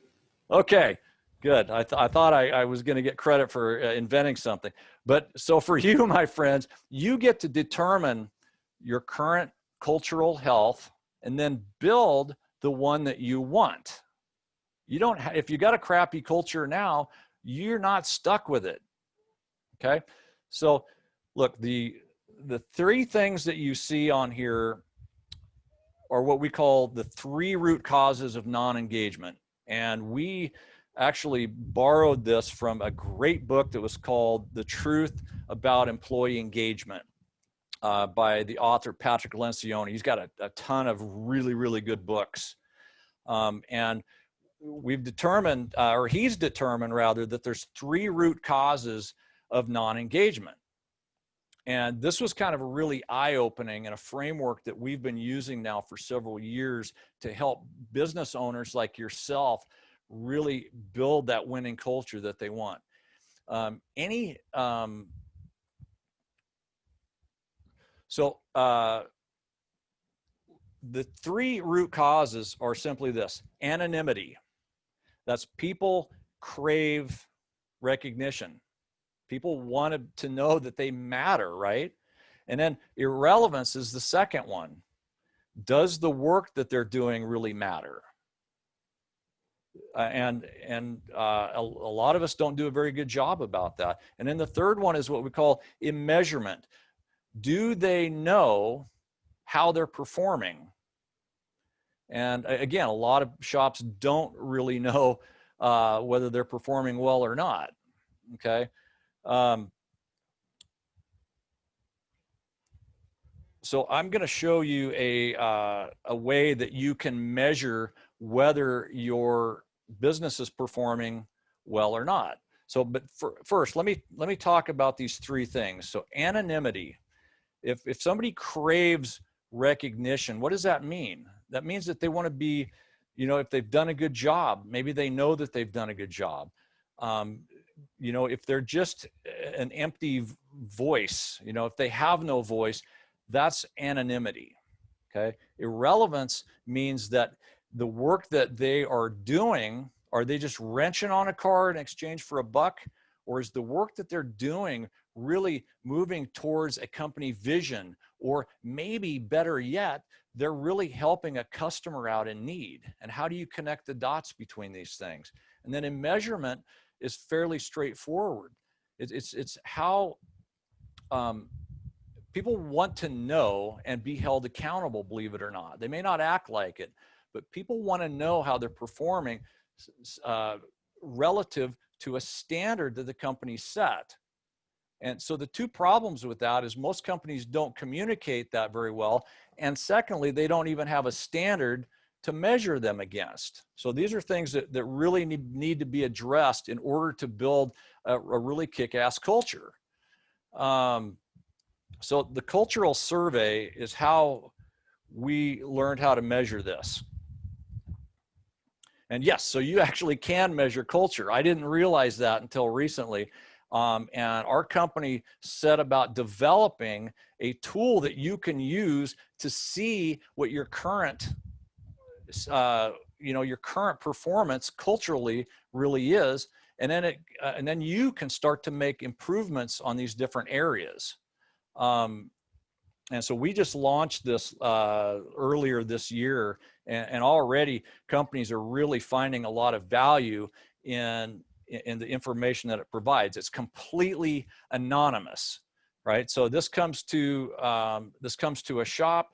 Okay, good. I thought I was going to get credit for inventing something. But so for you, my friends, you get to determine your current cultural health and then build the one that you want. You don't, if you got a crappy culture now, you're not stuck with it. Okay. So look, the 3 things that you see on here are what we call the 3 root causes of non-engagement. And we actually borrowed this from a great book that was called The Truth About Employee Engagement by the author Patrick Lencioni. He's got a ton of really, really good books. And we've determined, or he's determined rather, that there's 3 root causes of non-engagement. And this was kind of a really eye-opening and a framework that we've been using now for several years to help business owners like yourself really build that winning culture that they want. The 3 root causes are simply this: anonymity. That's people crave recognition. People wanted to know that they matter, right? And then irrelevance is the second one. Does the work that they're doing really matter? And a lot of us don't do a very good job about that. And then the third one is what we call immeasurement. Do they know how they're performing? And again, a lot of shops don't really know whether they're performing well or not. Okay. So I'm going to show you a way that you can measure whether your business is performing well or not. So, but first, let me talk about these 3 things. So anonymity. If somebody craves recognition, what does that mean? That means that they want to be, if they've done a good job, maybe they know that they've done a good job. If they're just an empty voice, if they have no voice, that's anonymity. Okay. Irrelevance means that the work that they are doing, are they just wrenching on a car in exchange for a buck? Or is the work that they're doing really moving towards a company vision? Or maybe better yet, they're really helping a customer out in need. And how do you connect the dots between these things? And then in measurement is fairly straightforward. It's how people want to know and be held accountable, believe it or not. They may not act like it, but people want to know how they're performing relative to a standard that the company set. And so the 2 problems with that is most companies don't communicate that very well. And secondly, they don't even have a standard to measure them against. So these are things that really need to be addressed in order to build a really kick-ass culture. So the cultural survey is how we learned how to measure this. And yes, so you actually can measure culture. I didn't realize that until recently. And our company set about developing a tool that you can use to see what your current, your current performance culturally really is. And then you can start to make improvements on these different areas. And so we just launched this earlier this year, and already companies are really finding a lot of value in the information that it provides. It's completely anonymous, right? So this comes to a shop.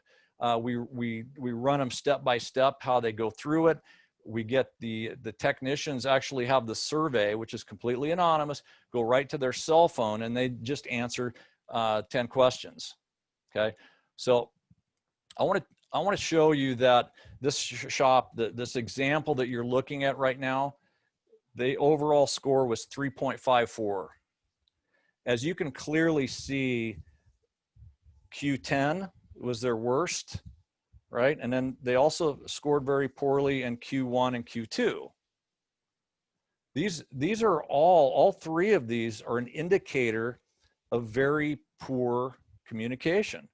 We run them step by step how they go through it. We get the technicians actually have the survey, which is completely anonymous, go right to their cell phone, and they just answer 10 questions. Okay, so I want to show you that this shop, this example that you're looking at right now, the overall score was 3.54. As you can clearly see, Q10 was their worst, right? And then they also scored very poorly in Q1 and Q2. These are all three of these are an indicator of very poor communication.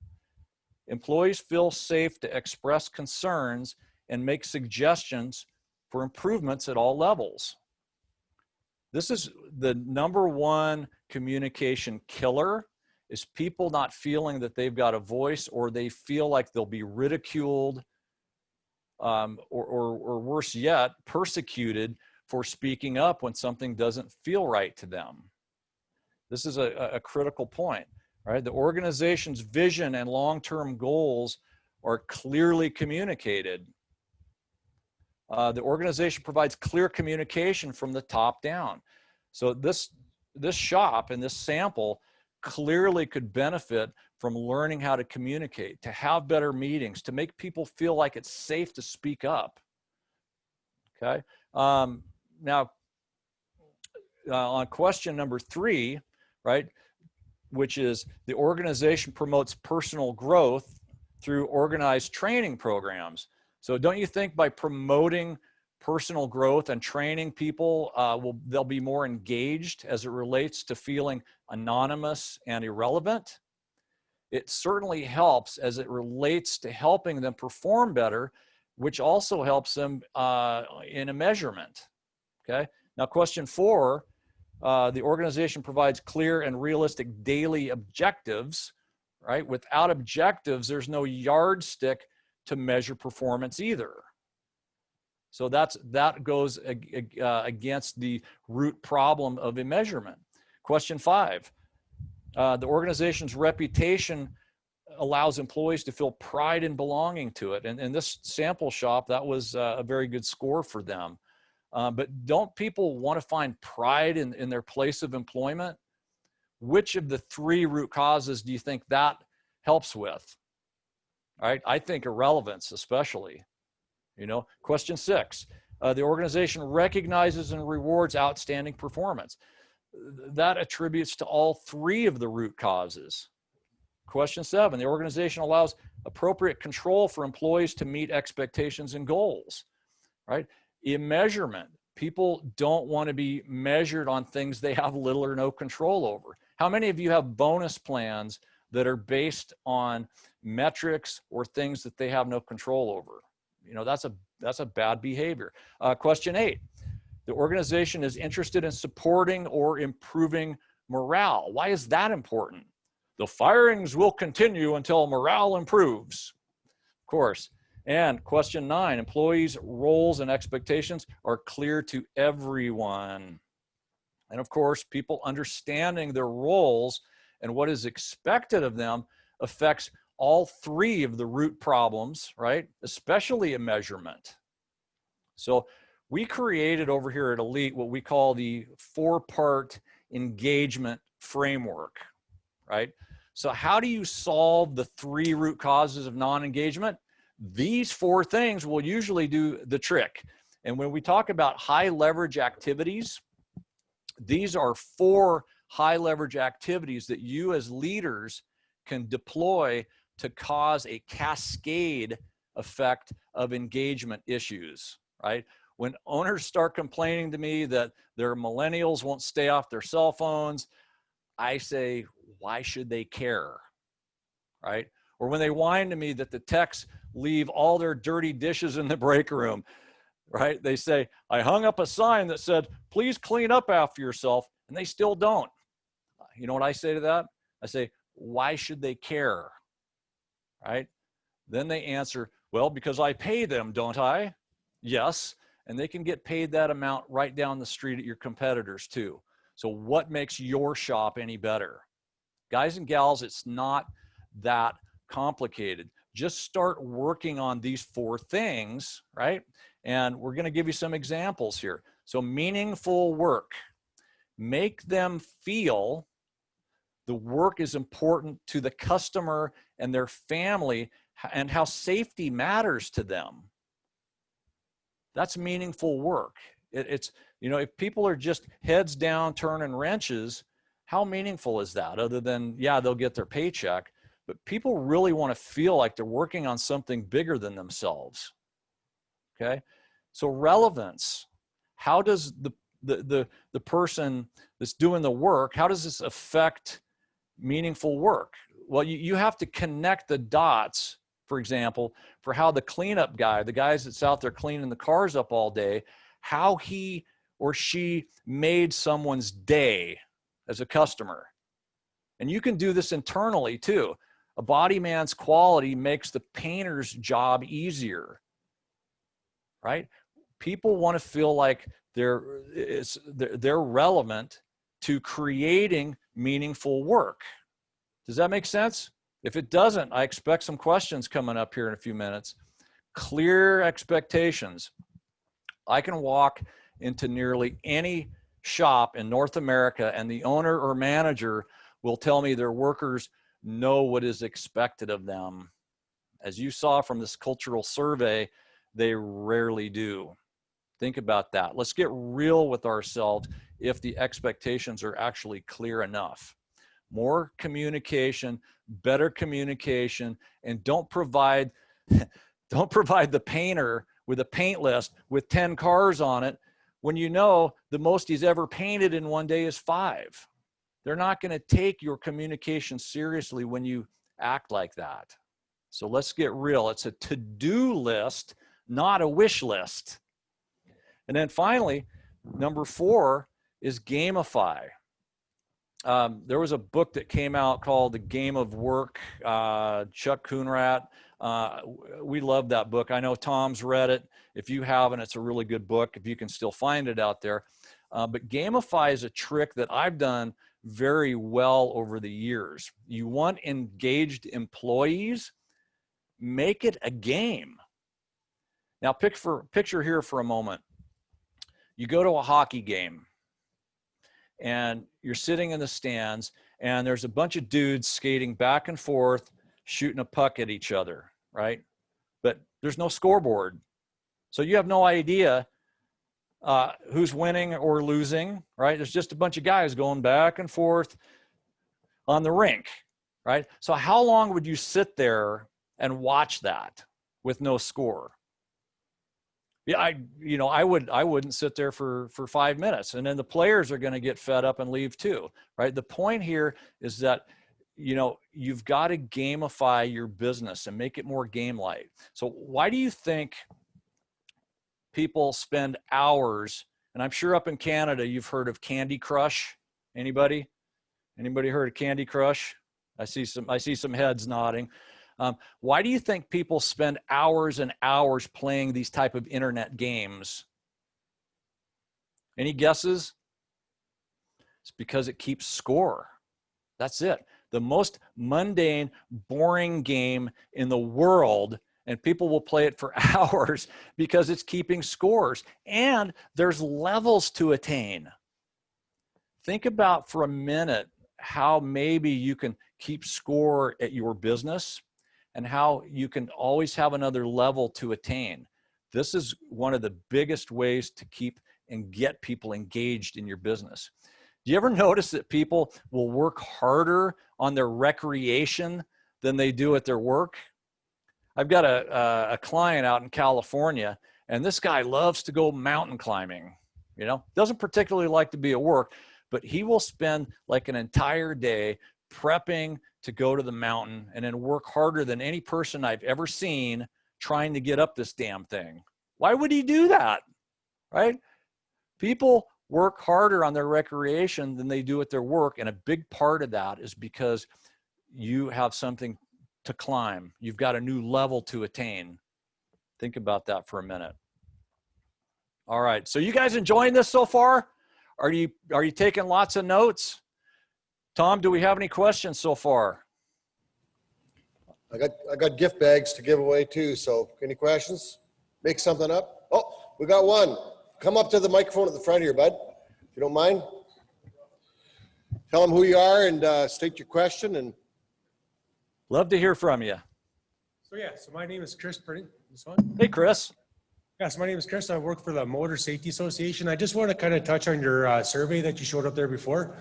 Employees feel safe to express concerns and make suggestions for improvements at all levels. This is the number one communication killer, is people not feeling that they've got a voice, or they feel like they'll be ridiculed, or worse yet, persecuted for speaking up when something doesn't feel right to them. This is a critical point. Right? The organization's vision and long-term goals are clearly communicated. The organization provides clear communication from the top down. So this shop and this sample clearly could benefit from learning how to communicate, to have better meetings, to make people feel like it's safe to speak up. Okay. Now, on question number 3, right? Which is the organization promotes personal growth through organized training programs. So don't you think by promoting personal growth and training people, they'll be more engaged as it relates to feeling anonymous and irrelevant? It certainly helps as it relates to helping them perform better, which also helps them in a measurement. Okay. Now, question 4. The organization provides clear and realistic daily objectives, right? Without objectives, there's no yardstick to measure performance either. So that goes against the root problem of a measurement. Question 5, the organization's reputation allows employees to feel pride in belonging to it. And this sample shop, that was a very good score for them. But don't people want to find pride in their place of employment? Which of the 3 root causes do you think that helps with? All right, I think irrelevance especially. Question 6, the organization recognizes and rewards outstanding performance. That attributes to all 3 of the root causes. Question 7, the organization allows appropriate control for employees to meet expectations and goals, right? In measurement, people don't want to be measured on things they have little or no control over. How many of you have bonus plans that are based on metrics or things that they have no control over? That's a bad behavior. Question 8, the organization is interested in supporting or improving morale. Why is that important? The firings will continue until morale improves. Of course. And question 9, employees' roles and expectations are clear to everyone. And of course, people understanding their roles and what is expected of them affects all 3 of the root problems, right? Especially a measurement. So we created over here at Elite what we call the 4-part engagement framework, right? So how do you solve the 3 root causes of non-engagement? These 4 things will usually do the trick. And when we talk about high leverage activities, these are 4 high leverage activities that you as leaders can deploy to cause a cascade effect of engagement issues, right? When owners start complaining to me that their millennials won't stay off their cell phones, I say, why should they care, right? Or when they whine to me that the techs leave all their dirty dishes in the break room, right? They say, I hung up a sign that said, please clean up after yourself, and they still don't. You know what I say to that? I say, why should they care, right? Then they answer, well, because I pay them, don't I? Yes, and they can get paid that amount right down the street at your competitors too. So what makes your shop any better? Guys and gals, it's not that complicated. Just start working on these 4 things, right? And we're going to give you some examples here. So meaningful work. Make them feel the work is important to the customer and their family and how safety matters to them. That's meaningful work. It's, you know, if people are just heads down turning wrenches, how meaningful is that other than, yeah, they'll get their paycheck, but people really want to feel like they're working on something bigger than themselves. Okay. So relevance, how does the person that's doing the work, how does this affect meaningful work? Well, you have to connect the dots, for example, for how the cleanup guy, the guys that's out there cleaning the cars up all day, how he or she made someone's day as a customer. And you can do this internally too. A body man's quality makes the painter's job easier, right? People want to feel like they're relevant to creating meaningful work. Does that make sense? If it doesn't, I expect some questions coming up here in a few minutes. Clear expectations. I can walk into nearly any shop in North America and the owner or manager will tell me their workers know what is expected of them. As you saw from this cultural survey, they rarely do. Think about that. Let's get real with ourselves if the expectations are actually clear enough. More communication, better communication, and don't provide the painter with a paint list with 10 cars on it when you know the most he's ever painted in one day is 5. They're not going to take your communication seriously when you act like that. So let's get real. It's a to-do list, not a wish list. And then finally, number 4 is gamify. There was a book that came out called The Game of Work, Chuck Coonrat. We love that book. I know Tom's read it. If you haven't, it's a really good book if you can still find it out there. But gamify is a trick that I've done very well over the years. You want engaged employees, make it a game. Now picture here for a moment. You go to a hockey game and you're sitting in the stands and there's a bunch of dudes skating back and forth, shooting a puck at each other, right? But there's no scoreboard. So you have no idea who's winning or losing, right? There's just a bunch of guys going back and forth on the rink, right? So how long would you sit there and watch that with no score? Yeah, I wouldn't sit there for 5 minutes, and then the players are going to get fed up and leave too, right? The point here is that, you've got to gamify your business and make it more game-like. So why do you think people spend hours, and I'm sure up in Canada you've heard of Candy Crush? Anybody heard of Candy Crush? I see some heads nodding. Why do you think people spend hours and hours playing these type of internet games? Any guesses? It's because it keeps score. That's it. The most mundane, boring game in the world, and people will play it for hours because it's keeping scores. And there's levels to attain. Think about for a minute how maybe you can keep score at your business and how you can always have another level to attain. This is one of the biggest ways to keep and get people engaged in your business. Do you ever notice that people will work harder on their recreation than they do at their work? I've got a client out in California, And this guy loves to go mountain climbing, you know, doesn't particularly like to be at work, but he will spend like an entire day prepping to go to the mountain and then work harder than any person I've ever seen trying to get up this damn thing. Why would he do that? Right? People work harder on their recreation than they do at their work. And a big part of that is because you have something to climb. You've got a new level to attain. Think about that for a minute. All right. So you guys enjoying this so far? Are you taking lots of notes? Tom, do we have any questions so far? I got gift bags to give away too. So any questions? Make something up. Oh, we got one. Come up to the microphone at the front here, bud, if you don't mind. Tell them who you are and state your question. And love to hear from you. So my name is Chris Purdy. This one? Hey, Chris. So my name is Chris. I work for the Motor Safety Association. I just want to kind of touch on your survey that you showed up there before.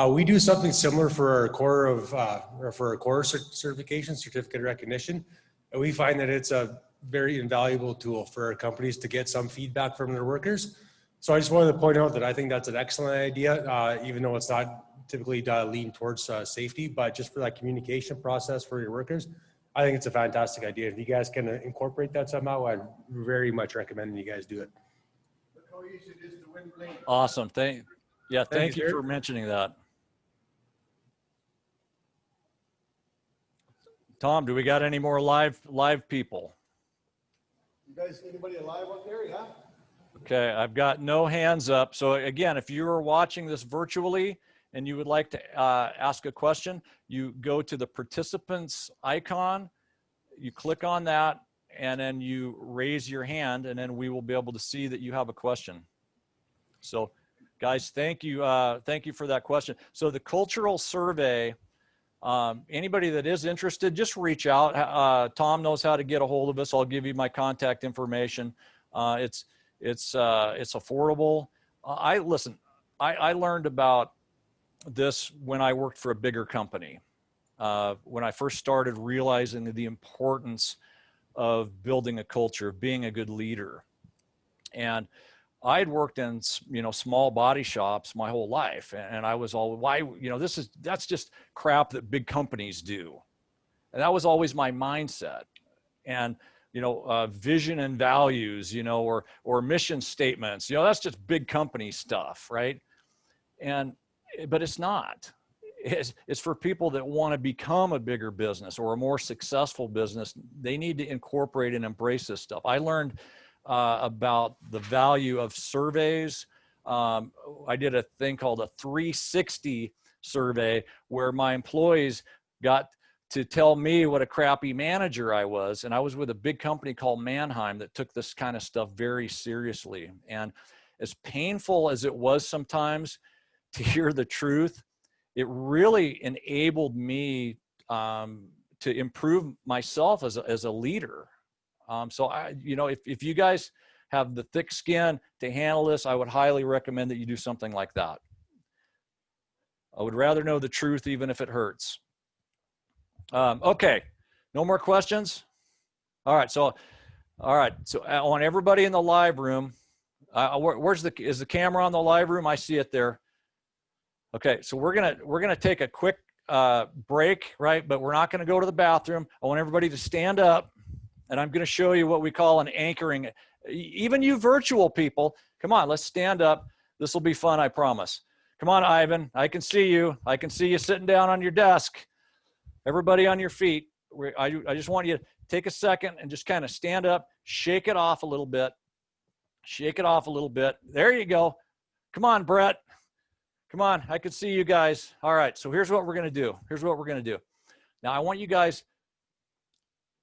We do something similar for our core certification, certificate of recognition. And we find that it's a very invaluable tool for our companies to get some feedback from their workers. So I just wanted to point out that I think that's an excellent idea, even though it's not typically lean towards safety, but just for that communication process for your workers, I think it's a fantastic idea. If you guys can incorporate that somehow, I'd very much recommend you guys do it. Awesome. Thank you for mentioning that. Tom, do we got any more live people? you guys, anybody alive up there? Yeah. Okay, I've got no hands up. So again, if you are watching this virtually and you would like to ask a question, you go to the participants icon, you click on that, and then you raise your hand, and then we will be able to see that you have a question. So guys, thank you for that question. So the cultural survey, anybody that is interested, just reach out. Tom knows how to get a hold of us. I'll give you my contact information. It's affordable. I learned about this when I worked for a bigger company. When I first started realizing the importance of building a culture, of being a good leader. And I'd worked in, small body shops my whole life. And I was all, that's just crap that big companies do. And that was always my mindset. And, vision and values, or mission statements, that's just big company stuff, right? But it's not. It's for people that want to become a bigger business or a more successful business. They need to incorporate and embrace this stuff. I learned about the value of surveys. I did a thing called a 360 survey where my employees got to tell me what a crappy manager I was. And I was with a big company called Mannheim that took this kind of stuff very seriously. And as painful as it was sometimes to hear the truth, it really enabled me to improve myself as a leader. So if you guys have the thick skin to handle this, I would highly recommend that you do something like that. I would rather know the truth, even if it hurts. Okay, no more questions? All right, so I want everybody in the live room. Is the camera on the live room? I see it there. Okay, so we're gonna take a quick break, right? But we're not gonna go to the bathroom. I want everybody to stand up, and I'm gonna show you what we call an anchoring. Even you virtual people, come on, let's stand up. This will be fun, I promise. Come on, Ivan, I can see you. I can see you sitting down on your desk. Everybody on your feet. I just want you to take a second and just kind of stand up, shake it off a little bit. Shake it off a little bit. There you go. Come on, Brett. Come on, I can see you guys. All right, so here's what we're gonna do. Now I want you guys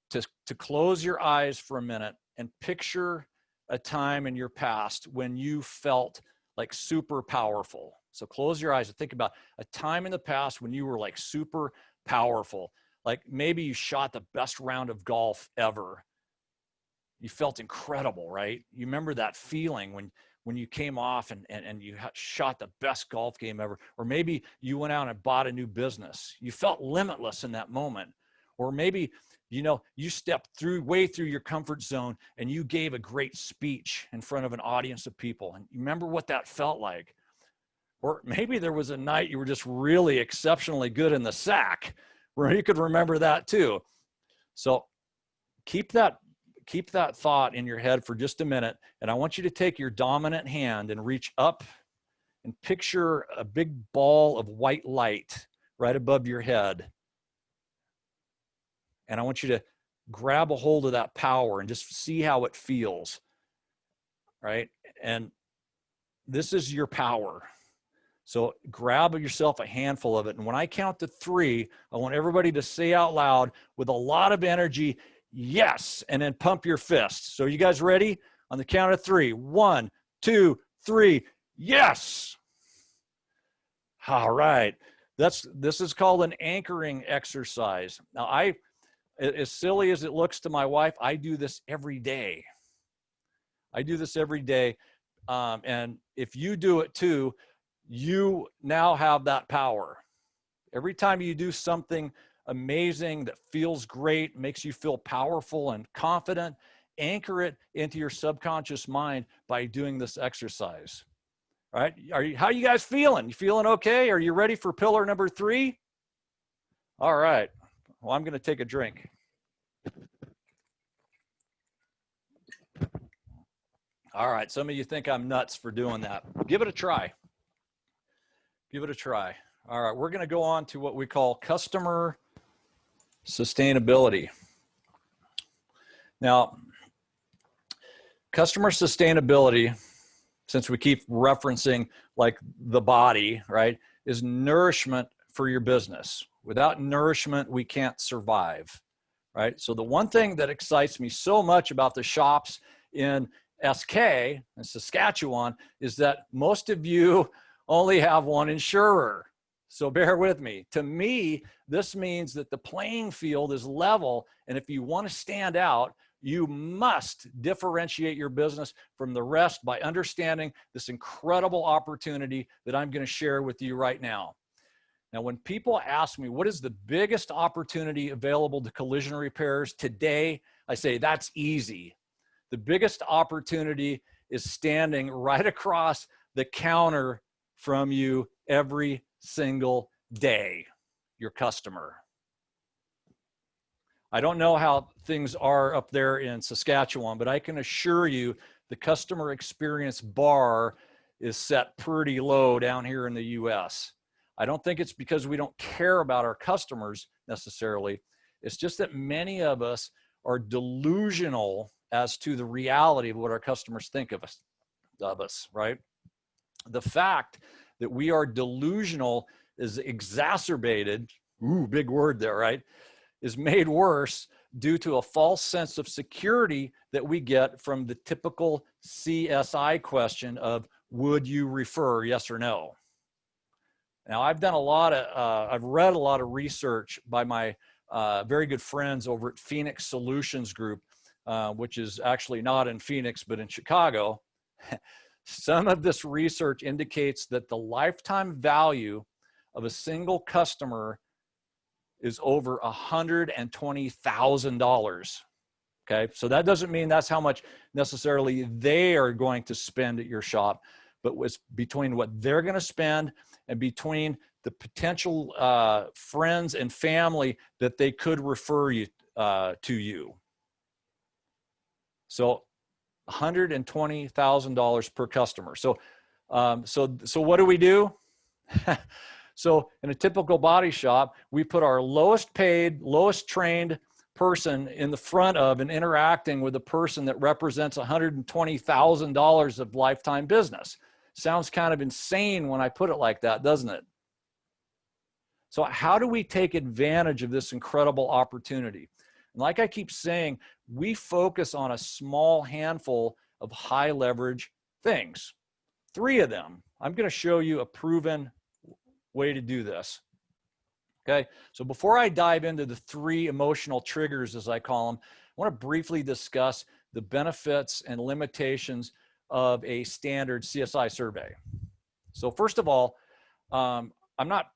to close your eyes for a minute and picture a time in your past when you felt like super powerful. So close your eyes and think about a time in the past when you were like super powerful. Like maybe you shot the best round of golf ever. You felt incredible, right? You remember that feeling when you came off and you shot the best golf game ever. Or maybe you went out and bought a new business. You felt limitless in that moment. Or maybe, you know, you stepped way through your comfort zone and you gave a great speech in front of an audience of people. And you remember what that felt like. Or maybe there was a night you were just really exceptionally good in the sack, where you could remember that too. So keep that thought in your head for just a minute. And I want you to take your dominant hand and reach up and picture a big ball of white light right above your head. And I want you to grab a hold of that power and just see how it feels, right? And this is your power. So grab yourself a handful of it. And when I count to 3, I want everybody to say out loud with a lot of energy, yes, and then pump your fists. So you guys ready? On the count of 3. 1, 2, 3, yes. All right. This is called an anchoring exercise. Now, as silly as it looks to my wife, I do this every day. I do this every day. And if you do it too, you now have that power. Every time you do something amazing that feels great, makes you feel powerful and confident, anchor it into your subconscious mind by doing this exercise. All right? How are you guys feeling? You feeling okay? Are you ready for pillar number 3? All right. Well, I'm going to take a drink. All right. Some of you think I'm nuts for doing that. Give it a try. Give it a try. All right. We're going to go on to what we call customer sustainability. Now, customer sustainability, since we keep referencing like the body, right, is nourishment for your business. Without nourishment, we can't survive, right? So the one thing that excites me so much about the shops in SK, in Saskatchewan, is that most of you only have one insurer. So bear with me. To me, this means that the playing field is level, and if you want to stand out, you must differentiate your business from the rest by understanding this incredible opportunity that I'm going to share with you right now. Now, when people ask me, what is the biggest opportunity available to collision repairs today? I say, that's easy. The biggest opportunity is standing right across the counter from you every single day, your customer. I don't know how things are up there in Saskatchewan, but I can assure you the customer experience bar is set pretty low down here in the US. I don't think it's because we don't care about our customers necessarily. It's just that many of us are delusional as to the reality of what our customers think of us, right? The fact that we are delusional is exacerbated, big word there, right? Is made worse due to a false sense of security that we get from the typical CSI question of, would you refer, yes or no? Now, I've read a lot of research by my very good friends over at Phoenix Solutions Group, which is actually not in Phoenix, but in Chicago. Some of this research indicates that the lifetime value of a single customer is over $120,000. Okay, so that doesn't mean that's how much necessarily they are going to spend at your shop, but it's between what they're going to spend and between the potential friends and family that they could refer you to you. So $120,000 per customer. So what do? So in a typical body shop, we put our lowest paid, lowest trained person in the front of and interacting with a person that represents $120,000 of lifetime business. Sounds kind of insane when I put it like that, doesn't it? So how do we take advantage of this incredible opportunity? And like I keep saying, we focus on a small handful of high leverage things. 3 of them. I'm going to show you a proven way to do this. Okay, so before I dive into the 3 emotional triggers, as I call them, I want to briefly discuss the benefits and limitations of a standard CSI survey. So first of all, I'm not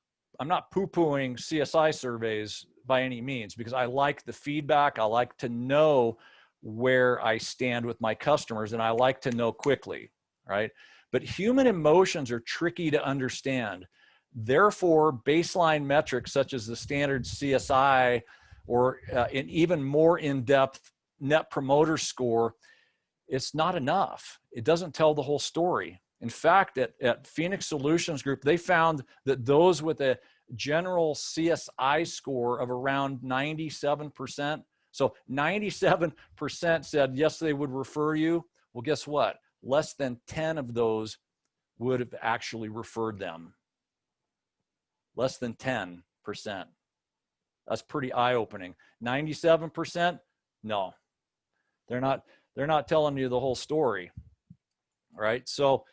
poo-pooing CSI surveys by any means, because I like the feedback. I like to know where I stand with my customers, and I like to know quickly, right? But human emotions are tricky to understand. Therefore, baseline metrics such as the standard CSI or an even more in-depth net promoter score, it's not enough. It doesn't tell the whole story. In fact, at Phoenix Solutions Group, they found that those with a general CSI score of around 97%, so 97% said, yes, they would refer you. Well, guess what? Less than 10 of those would have actually referred them. Less than 10%. That's pretty eye-opening. 97%? No. They're not telling you the whole story, right? So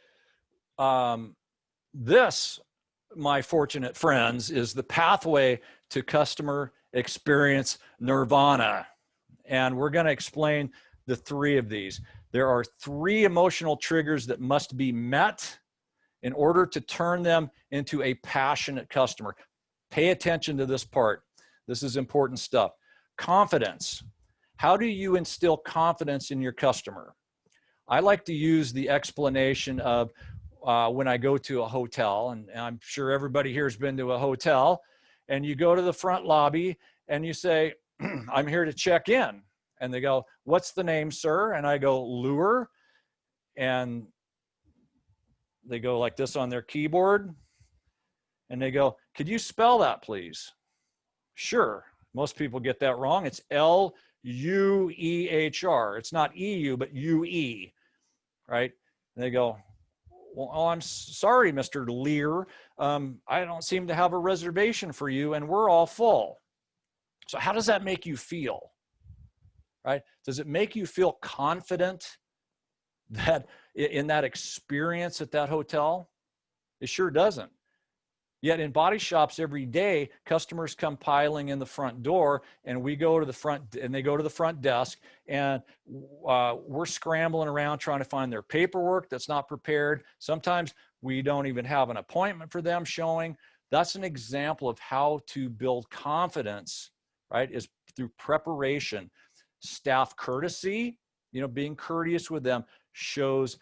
this, my fortunate friends, is the pathway to customer experience nirvana. And we're going to explain the three of these. There are three emotional triggers that must be met in order to turn them into a passionate customer. Pay attention to this part. This is important stuff. Confidence. How do you instill confidence in your customer? I like to use the explanation of when I go to a hotel, and I'm sure everybody here has been to a hotel, and you go to the front lobby and you say, I'm here to check in. And they go, what's the name, sir? And I go, Luehr. And they go like this on their keyboard. And they go, could you spell that, please? Sure. Most people get that wrong. It's Luehr. It's not EU, but UE, right? And they go, well, oh, I'm sorry, Mr. Lear. I don't seem to have a reservation for you, and we're all full. So how does that make you feel, right? Does it make you feel confident that in that experience at that hotel? It sure doesn't. Yet in body shops every day, customers come piling in the front door, and we go to the front, and they go to the front desk, and we're scrambling around trying to find their paperwork that's not prepared. Sometimes we don't even have an appointment for them showing. That's an example of how to build confidence, right? Is through preparation. Staff courtesy, being courteous with them shows,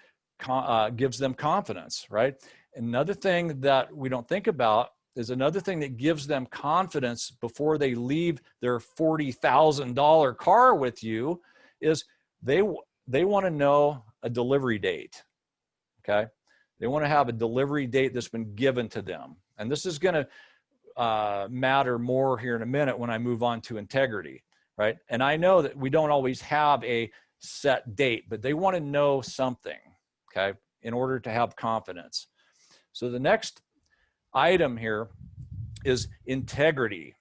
gives them confidence, right? Another thing that we don't think about is another thing that gives them confidence before they leave their $40,000 car with you is they want to know a delivery date, okay? They want to have a delivery date that's been given to them. And this is going to matter more here in a minute when I move on to integrity, right? And I know that we don't always have a set date, but they want to know something, okay, in order to have confidence. So the next item here is integrity.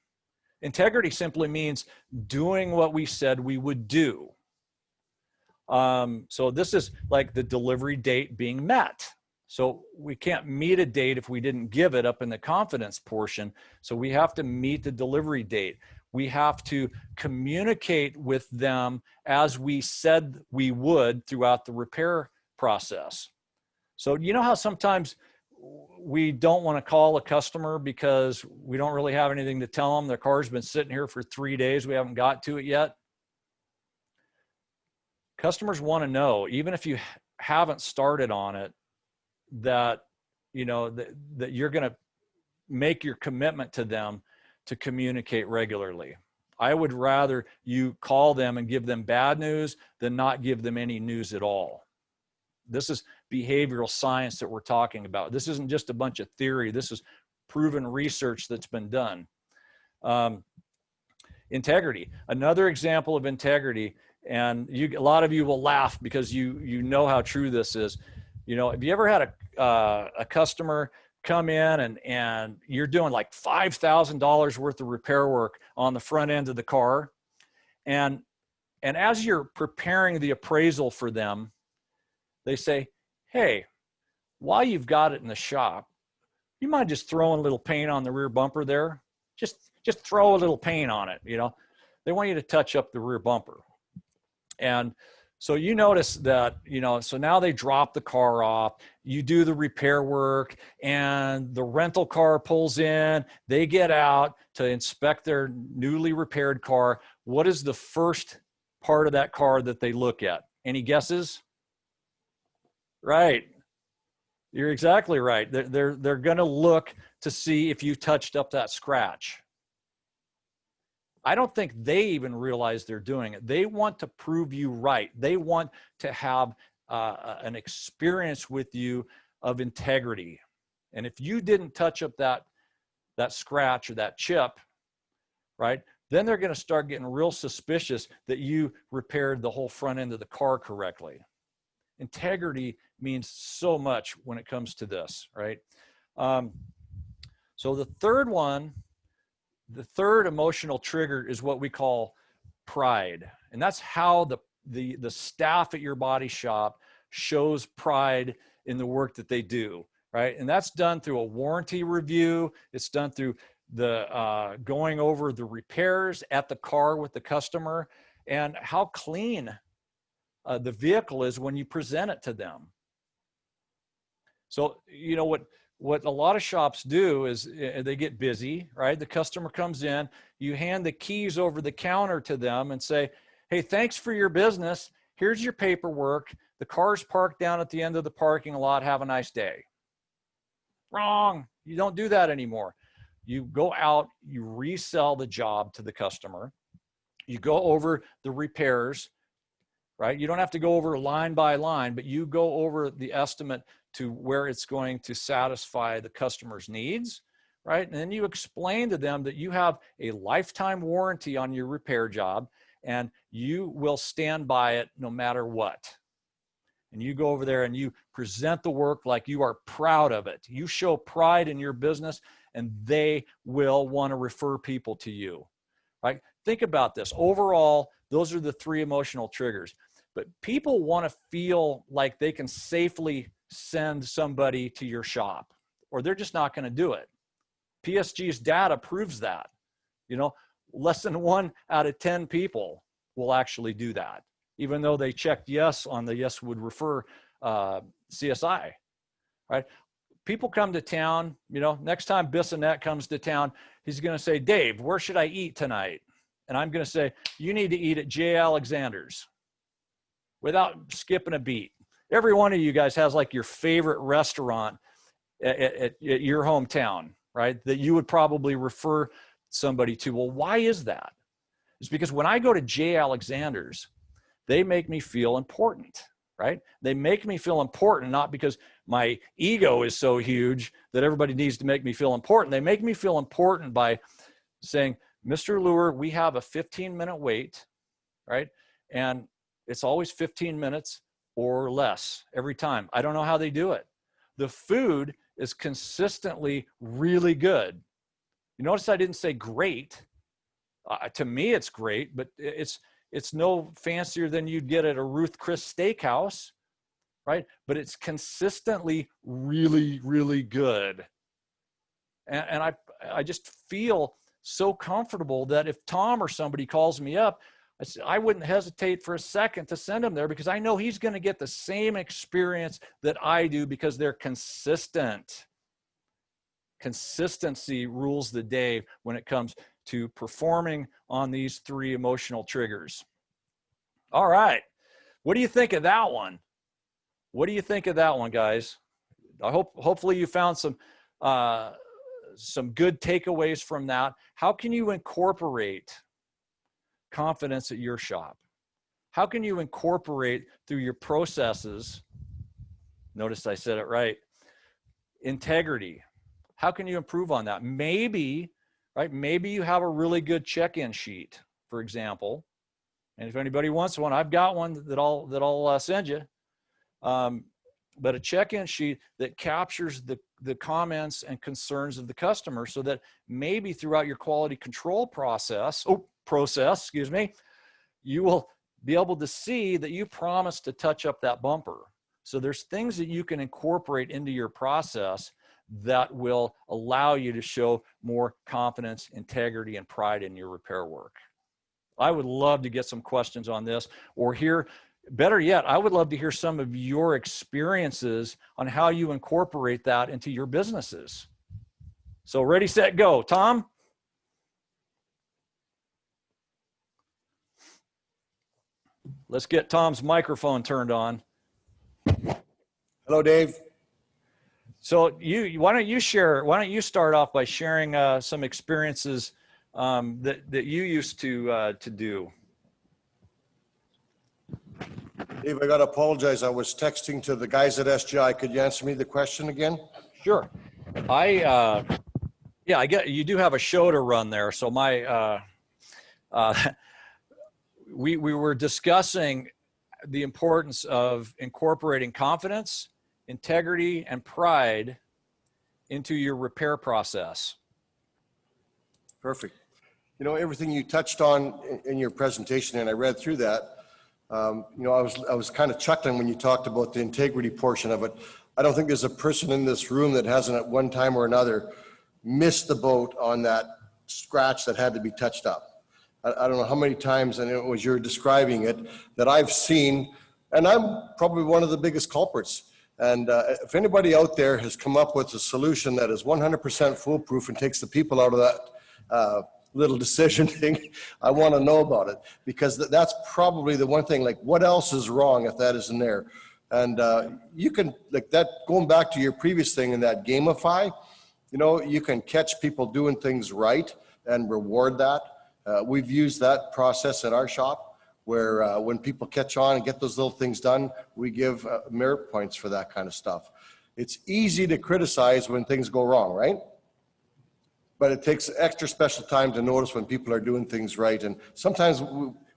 Integrity simply means doing what we said we would do. So this is like the delivery date being met. So we can't meet a date if we didn't give it up in the confidence portion. So we have to meet the delivery date. We have to communicate with them as we said we would throughout the repair process. So you know how sometimes we don't want to call a customer because we don't really have anything to tell them. Their car's been sitting here for 3 days. We haven't got to it yet. Customers want to know, even if you haven't started on it, that, that you're going to make your commitment to them to communicate regularly. I would rather you call them and give them bad news than not give them any news at all. This is behavioral science that we're talking about. This isn't just a bunch of theory. This is proven research that's been done. Integrity, another example of integrity, and a lot of you will laugh because you know how true this is. Have you ever had a customer come in and you're doing like $5,000 worth of repair work on the front end of the car, and as you're preparing the appraisal for them, they say, hey, while you've got it in the shop, you mind just throwing a little paint on the rear bumper there? Just throw a little paint on it, They want you to touch up the rear bumper. And So you notice that, so now they drop the car off, you do the repair work, and the rental car pulls in, they get out to inspect their newly repaired car. What is the first part of that car that they look at? Any guesses? Right. You're exactly right. They're going to look to see if you touched up that scratch. I don't think they even realize they're doing it. They want to prove you right. They want to have an experience with you of integrity. And if you didn't touch up that scratch or that chip, right, then they're going to start getting real suspicious that you repaired the whole front end of the car correctly. Integrity means so much when it comes to this, right? So the third one, the third emotional trigger is what we call pride. And that's how the staff at your body shop shows pride in the work that they do, right? And that's done through a warranty review. It's done through the going over the repairs at the car with the customer and how clean the vehicle is when you present it to them. So, what a lot of shops do is they get busy, right? The customer comes in, you hand the keys over the counter to them and say, hey, thanks for your business. Here's your paperwork. The car's parked down at the end of the parking lot. Have a nice day. Wrong. You don't do that anymore. You go out, you resell the job to the customer. You go over the repairs, right? You don't have to go over line by line, but you go over the estimate to where it's going to satisfy the customer's needs, right? And then you explain to them that you have a lifetime warranty on your repair job and you will stand by it no matter what. And you go over there and you present the work like you are proud of it. You show pride in your business and they will want to refer people to you, right? Think about this. Overall, those are the three emotional triggers. But people want to feel like they can safely send somebody to your shop, or they're just not going to do it. PSG's data proves that. Less than 1 out of 10 people will actually do that, even though they checked yes on the yes would refer CSI, right? People come to town, next time Bissonette comes to town, he's going to say, Dave, where should I eat tonight? And I'm going to say, you need to eat at J. Alexander's, without skipping a beat. Every one of you guys has like your favorite restaurant at your hometown, right? That you would probably refer somebody to. Well, why is that? It's because when I go to J. Alexander's, they make me feel important, right? They make me feel important, not because my ego is so huge that everybody needs to make me feel important. They make me feel important by saying, Mr. Luehr, we have a 15-minute wait, right? And it's always 15 minutes or less every time. I don't know how they do it. The food is consistently really good. You notice I didn't say great. To me, it's great, but it's no fancier than you'd get at a Ruth Chris Steakhouse, right? But it's consistently really, really good. And I just feel so comfortable that if Tom or somebody calls me up, I wouldn't hesitate for a second to send him there because I know he's going to get the same experience that I do because they're consistent. Consistency rules the day when it comes to performing on these three emotional triggers. All right. What do you think of that one? What do you think of that one, guys? Hopefully you found some good takeaways from that. How can you incorporate confidence at your shop? How can you incorporate through your processes, notice I said it right, integrity? How can you improve on that? Maybe, right, maybe you have a really good check-in sheet, for example. And if anybody wants one, I've got one that I'll send you. But a check-in sheet that captures the comments and concerns of the customer so that maybe throughout your quality control process, you will be able to see that you promised to touch up that bumper. So there's things that you can incorporate into your process that will allow you to show more confidence, integrity, and pride in your repair work. I would love to get some questions on this or hear better yet, I would love to hear some of your experiences on how you incorporate that into your businesses. So ready, set, go. Tom? Let's get Tom's microphone turned on. Hello, Dave. So why don't you start off by sharing some experiences that you used to do? Dave, I got to apologize. I was texting to the guys at SGI. Could you answer me the question again? Sure. Yeah, I get you do have a show to run there. So we were discussing the importance of incorporating confidence, integrity, and pride into your repair process. Perfect. You know, everything you touched on in your presentation, and I read through that, you know, I was kind of chuckling when you talked about the integrity portion of it. I don't think there's a person in this room that hasn't at one time or another missed the boat on that scratch that had to be touched up. I don't know how many times, and it was you're describing it, that I've seen, and I'm probably one of the biggest culprits. And if anybody out there has come up with a solution that is 100% foolproof and takes the people out of that little decision thing, I want to know about it, because that's probably the one thing, like what else is wrong if that isn't there? And you can, like that, going back to your previous thing in that gamify, you know, you can catch people doing things right and reward that. We've used that process in our shop where when people catch on and get those little things done, we give merit points for that kind of stuff. It's easy to criticize when things go wrong, right? But it takes extra special time to notice when people are doing things right. And sometimes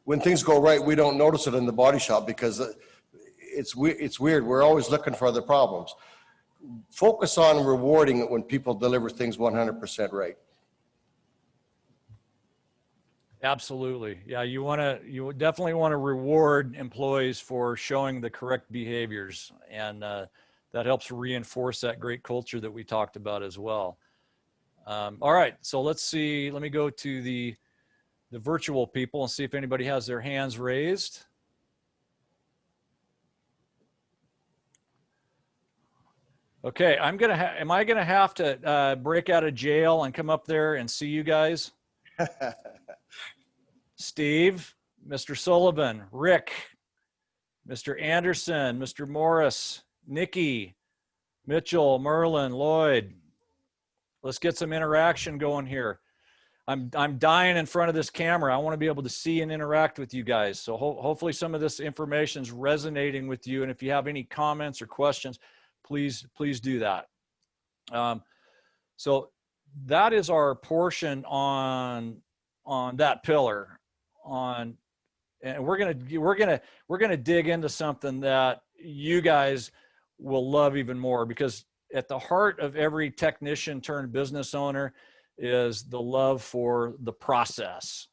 when things go right, we don't notice it in the body shop because it's weird. We're always looking for the problems. Focus on rewarding it when people deliver things 100% right. Absolutely. Yeah, you definitely want to reward employees for showing the correct behaviors, and that helps reinforce that great culture that we talked about as well. All right, so let's see. Let me go to the virtual people and see if anybody has their hands raised. Okay, am I gonna have to break out of jail and come up there and see you guys? Steve, Mr. Sullivan, Rick, Mr. Anderson, Mr. Morris, Nikki, Mitchell, Merlin, Lloyd. Let's get some interaction going here. I'm dying in front of this camera. I want to be able to see and interact with you guys. So hopefully some of this information is resonating with you. And if you have any comments or questions, please do that. So that is our portion on that pillar. And we're gonna dig into something that you guys will love even more, because at the heart of every technician turned business owner is the love for the process,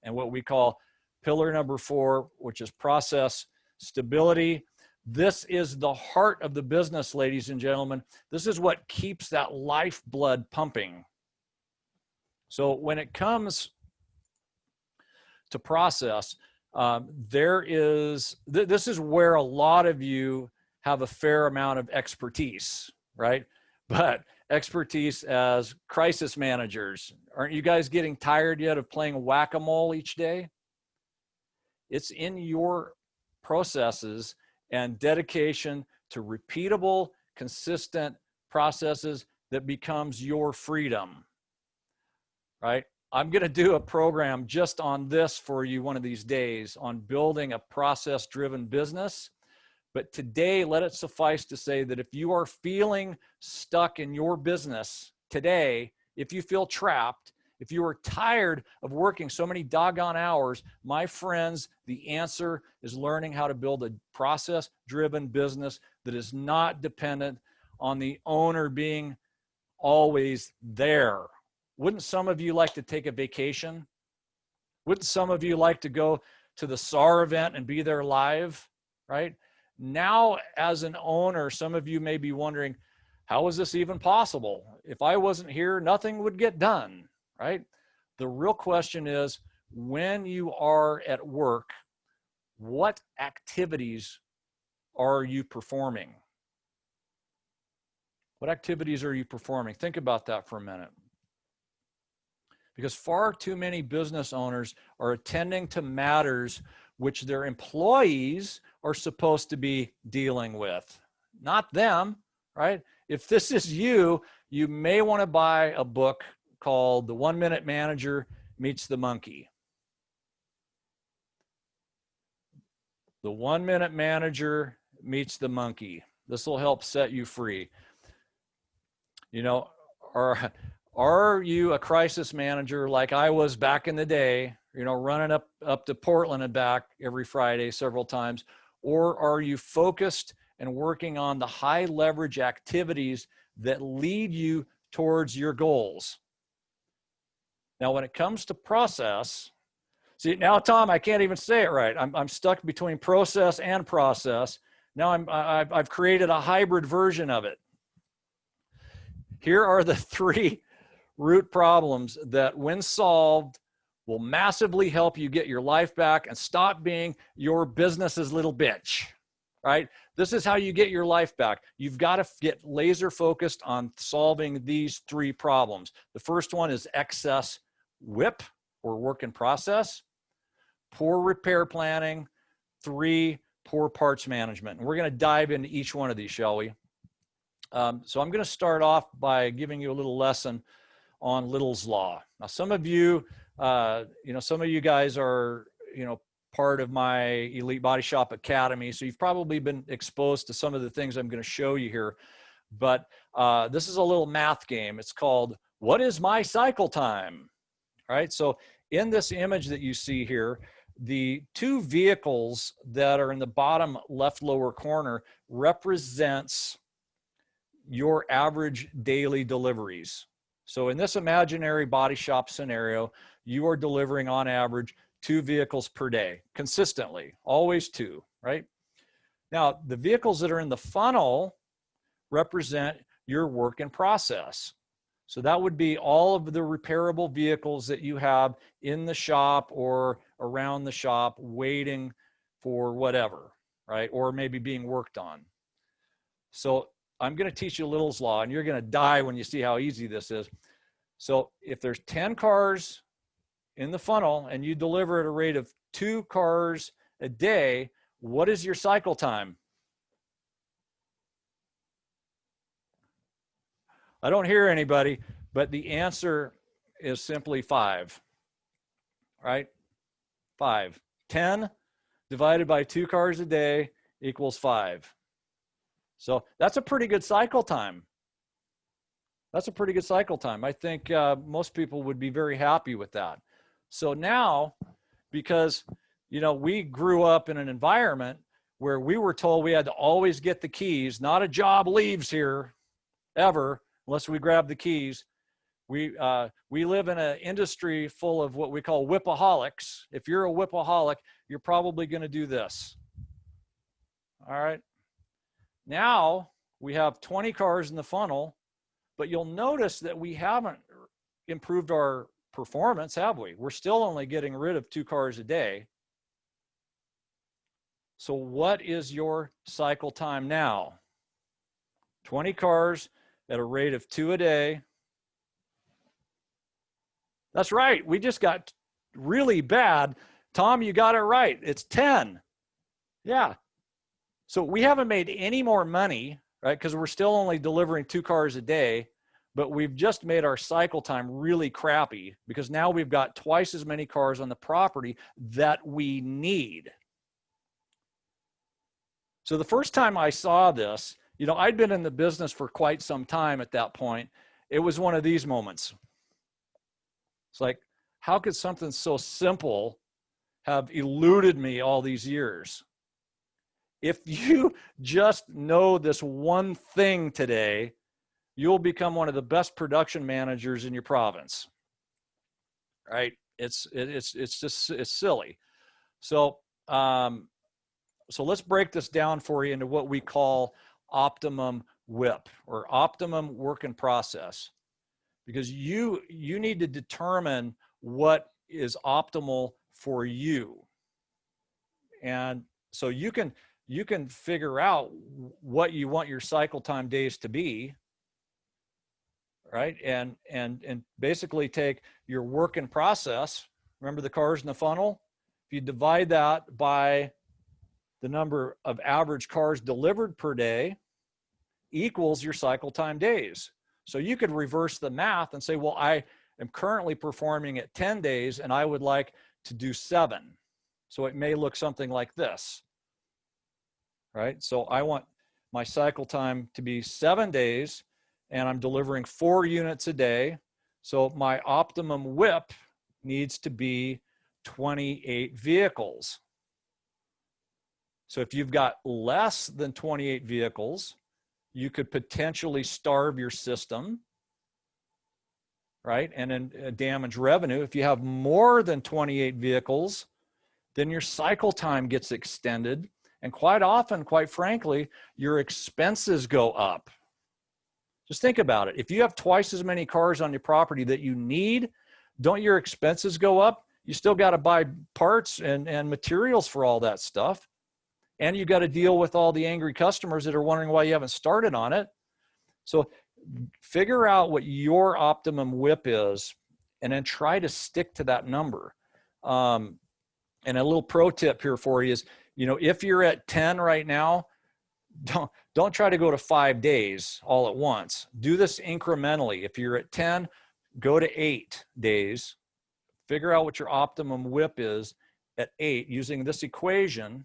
and what we call pillar number 4, which is process stability. This is the heart of the business, ladies and gentlemen. This is what keeps that lifeblood pumping. So when it comes to process, this is where a lot of you have a fair amount of expertise, right? But expertise as crisis managers, aren't you guys getting tired yet of playing whack-a-mole each day? It's in your processes and dedication to repeatable, consistent processes that becomes your freedom, right? I'm going to do a program just on this for you one of these days on building a process-driven business. But today, let it suffice to say that if you are feeling stuck in your business today, if you feel trapped, if you are tired of working so many doggone hours, my friends, the answer is learning how to build a process-driven business that is not dependent on the owner being always there. Wouldn't some of you like to take a vacation? Wouldn't some of you like to go to the SAR event and be there live, right? Now, as an owner, some of you may be wondering, how is this even possible? If I wasn't here, nothing would get done, right? The real question is, when you are at work, what activities are you performing? What activities are you performing? Think about that for a minute. Because far too many business owners are attending to matters which their employees are supposed to be dealing with, not them, right? If this is you, you may want to buy a book called The 1 Minute Manager Meets the Monkey. The 1 Minute Manager Meets the Monkey. This will help set you free. You know, are you a crisis manager like I was back in the day, you know, running up to Portland and back every Friday several times? Or are you focused and working on the high leverage activities that lead you towards your goals? Now, when it comes to process, see, now, Tom, I can't even say it right. I'm stuck between process and process. Now I've created a hybrid version of it. Here are the 3 root problems that, when solved, will massively help you get your life back and stop being your business's little bitch, right? This is how you get your life back. You've got to get laser focused on solving these 3 problems. The first one is excess WIP, or work in process, poor repair planning, 3, poor parts management. And we're going to dive into each one of these, shall we? So I'm going to start off by giving you a little lesson on Little's Law. Now, some of you, some of you guys are, part of my Elite Body Shop Academy. So you've probably been exposed to some of the things I'm going to show you here. But this is a little math game. It's called, what is my cycle time? All right. So in this image that you see here, the 2 vehicles that are in the bottom left lower corner represents your average daily deliveries. So in this imaginary body shop scenario, you are delivering on average 2 vehicles per day, consistently, always 2, right? Now, the vehicles that are in the funnel represent your work in process. So that would be all of the repairable vehicles that you have in the shop or around the shop waiting for whatever, right? Or maybe being worked on. So I'm going to teach you Little's Law, and you're going to die when you see how easy this is. So if there's 10 cars in the funnel and you deliver at a rate of 2 cars a day, what is your cycle time? I don't hear anybody, but the answer is simply 5, right? 5. 10 divided by 2 cars a day equals 5. So that's a pretty good cycle time. That's a pretty good cycle time. I think most people would be very happy with that. So now, because, we grew up in an environment where we were told we had to always get the keys, not a job leaves here ever unless we grab the keys. We live in an industry full of what we call whipaholics. If you're a whipaholic, you're probably going to do this. All right. Now we have 20 cars in the funnel, but you'll notice that we haven't improved our performance, have we? We're still only getting rid of 2 cars a day. So what is your cycle time now? 20 cars at a rate of 2 a day. That's right. We just got really bad. Tom, you got it right. It's 10. Yeah. So we haven't made any more money, right? Because we're still only delivering 2 cars a day, but we've just made our cycle time really crappy because now we've got twice as many cars on the property that we need. So the first time I saw this, I'd been in the business for quite some time at that point. It was one of these moments. It's like, how could something so simple have eluded me all these years? If you just know this one thing today, you'll become one of the best production managers in your province, right? It's silly. So let's break this down for you into what we call optimum WIP, or optimum work in process, because you need to determine what is optimal for you. And so you can figure out what you want your cycle time days to be, right? And basically take your work in process. Remember the cars in the funnel? If you divide that by the number of average cars delivered per day equals your cycle time days. So you could reverse the math and say, well, I am currently performing at 10 days and I would like to do 7. So it may look something like this, right? So I want my cycle time to be 7 days and I'm delivering 4 units a day. So my optimum WIP needs to be 28 vehicles. So if you've got less than 28 vehicles, you could potentially starve your system, right? And then damage revenue. If you have more than 28 vehicles, then your cycle time gets extended. And quite often, quite frankly, your expenses go up. Just think about it. If you have twice as many cars on your property that you need, don't your expenses go up? You still got to buy parts and materials for all that stuff. And you got to deal with all the angry customers that are wondering why you haven't started on it. So figure out what your optimum WIP is and then try to stick to that number. And a little pro tip here for you is, if you're at 10 right now, don't try to go to 5 days all at once. Do this incrementally. If you're at 10, go to 8 days. Figure out what your optimum WIP is at 8 using this equation,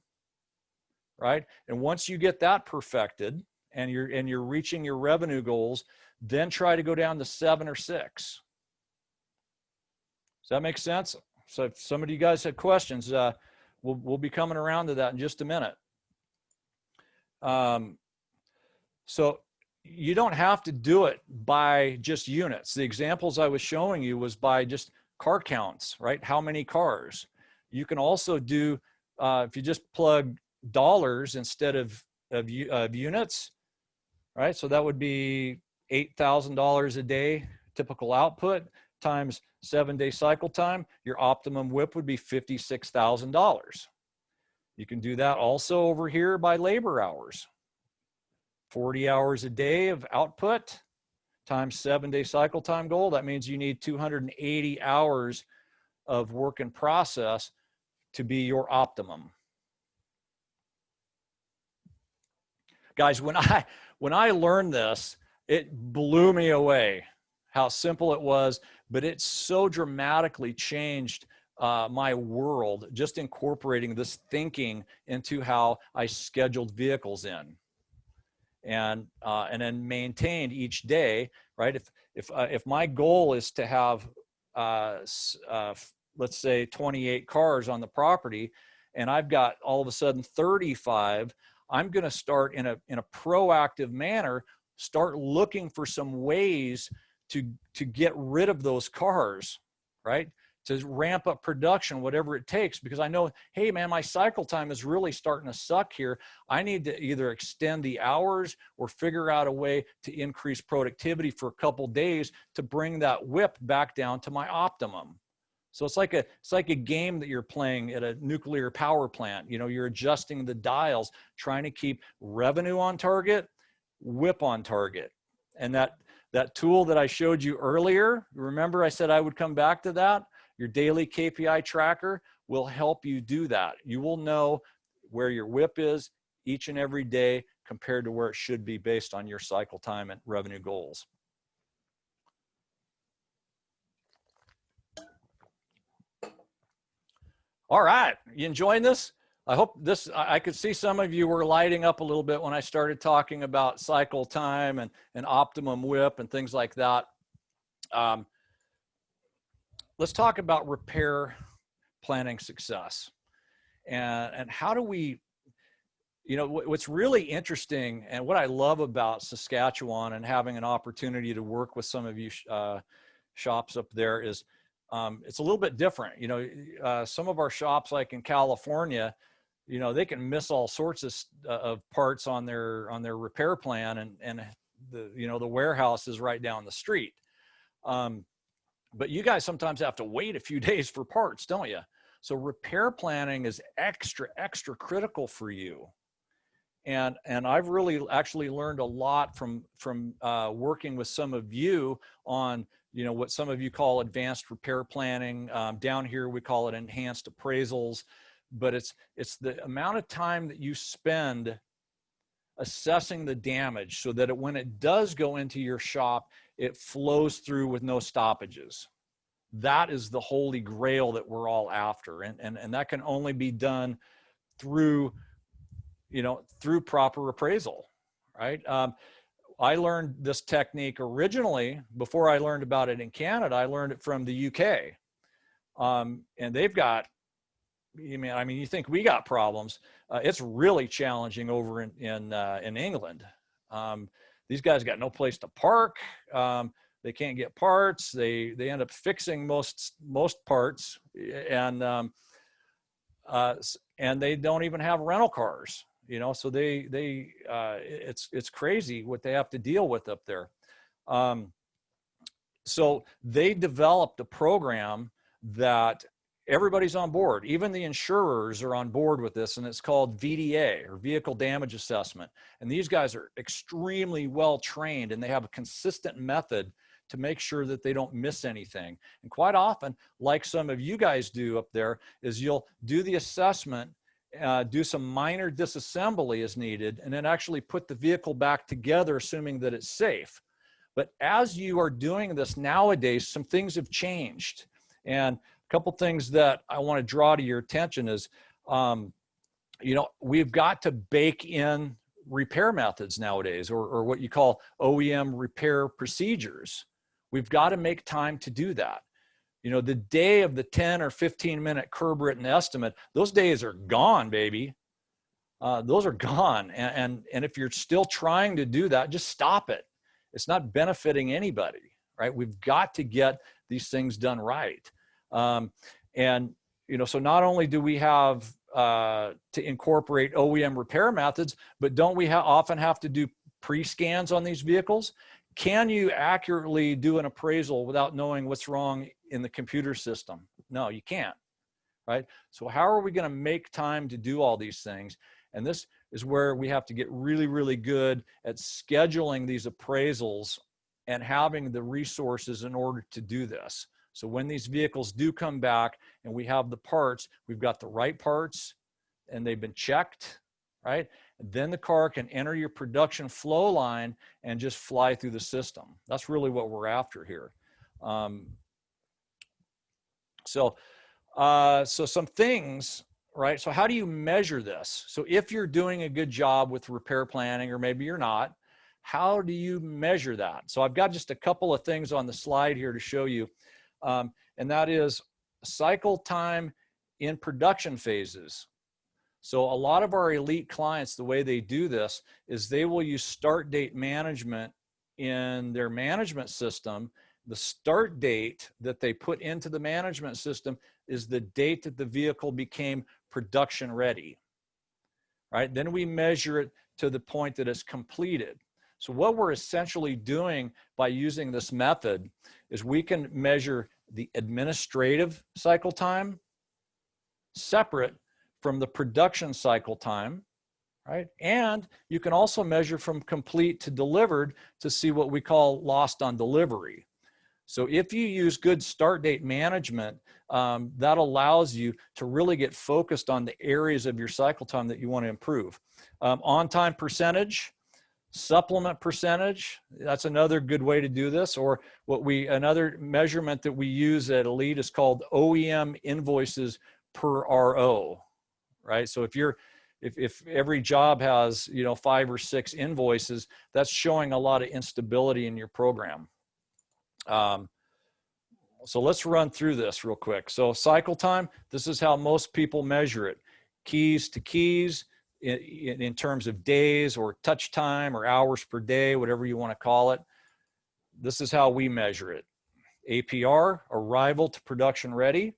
right? And once you get that perfected and you're reaching your revenue goals, then try to go down to 7 or 6. Does that make sense? So if some of you guys had questions, we'll be coming around to that in just a minute. So you don't have to do it by just units. The examples I was showing you was by just car counts, right? How many cars? You can also do, if you just plug dollars instead of units, right? So that would be $8,000 a day typical output times 7-day cycle time. Your optimum WIP would be $56,000. You can do that also over here by labor hours. 40 hours a day of output times 7-day cycle time goal. That means you need 280 hours of work in process to be your optimum. Guys, when I learned this, it blew me away how simple it was, but it so dramatically changed my world, just incorporating this thinking into how I scheduled vehicles in, and then maintained each day, right? If my goal is to have let's say 28 cars on the property, and I've got all of a sudden 35, I'm going to start in a proactive manner, start looking for some ways to get rid of those cars, right? To ramp up production, whatever it takes, because I know, hey man, my cycle time is really starting to suck here. I need to either extend the hours or figure out a way to increase productivity for a couple days to bring that WIP back down to my optimum. So it's like a game that you're playing at a nuclear power plant. You're adjusting the dials, trying to keep revenue on target, WIP on target. And that tool that I showed you earlier, remember I said I would come back to that? Your daily KPI tracker will help you do that. You will know where your WIP is each and every day compared to where it should be based on your cycle time and revenue goals. All right, you enjoying this? I hope this, I could see some of you were lighting up a little bit when I started talking about cycle time and optimum WIP and things like that. Let's talk about repair planning success. And how do we, what's really interesting and what I love about Saskatchewan and having an opportunity to work with some of you shops up there is it's a little bit different. Some of our shops, like in California, they can miss all sorts of parts on their repair plan, and the warehouse is right down the street. But you guys sometimes have to wait a few days for parts, don't you? So repair planning is extra critical for you. And I've really actually learned a lot from working with some of you on, you know, what some of you call advanced repair planning. Down here, we call it enhanced appraisals, but it's the amount of time that you spend assessing the damage so that when it does go into your shop, it flows through with no stoppages. That is the holy grail that we're all after. And that can only be done through, you know, through proper appraisal, right? I learned this technique originally, before I learned about it in Canada, I learned it from the UK. And they've got, I mean, you think we got problems. It's really challenging over in England. These guys got no place to park. They can't get parts. They end up fixing most parts, and they don't even have rental cars. You know, so it's crazy what they have to deal with up there. So they developed a program that everybody's on board. Even the insurers are on board with this, and it's called VDA, or Vehicle Damage Assessment. And these guys are extremely well trained, and they have a consistent method to make sure that they don't miss anything. And quite often, like some of you guys do up there, is you'll do the assessment, do some minor disassembly as needed, and then actually put the vehicle back together, assuming that it's safe. But as you are doing this nowadays, some things have changed. And a couple things that I want to draw to your attention is, you know, we've got to bake in repair methods nowadays, or what you call OEM repair procedures. We've got to make time to do that. You know, the day of the 10 or 15-minute curb written estimate, those days are gone, baby. Those are gone. And if you're still trying to do that, just stop it. It's not benefiting anybody, right? We've got to get these things done right. And, you know, so not only do we have to incorporate OEM repair methods, but don't we often have to do pre-scans on these vehicles? Can you accurately do an appraisal without knowing what's wrong in the computer system? No, you can't, right? So how are we going to make time to do all these things? And this is where we have to get really, really good at scheduling these appraisals and having the resources in order to do this. So when these vehicles do come back and we have the parts, we've got the right parts and they've been checked, right? And then the car can enter your production flow line and just fly through the system. That's really what we're after here. So some things, right? So how do you measure this? So if you're doing a good job with repair planning, or maybe you're not, how do you measure that? So I've got just a couple of things on the slide here to show you. And that is cycle time in production phases. So a lot of our elite clients, the way they do this is they will use start date management in their management system. The start date that they put into the management system is the date that the vehicle became production ready, right? Then we measure it to the point that it's completed. So what we're essentially doing by using this method is we can measure the administrative cycle time separate from the production cycle time, right? And you can also measure from complete to delivered to see what we call lost on delivery. So if you use good start date management, that allows you to really get focused on the areas of your cycle time that you want to improve. On-time percentage, supplement percentage, that's another good way to do this. Or another measurement that we use at Elite is called OEM invoices per RO, right? So if every job has, 5 or 6 invoices, that's showing a lot of instability in your program. So let's run through this real quick. So cycle time, this is how most people measure it. Keys to keys in terms of days or touch time or hours per day, whatever you want to call it. This is how we measure it. APR, arrival to production ready.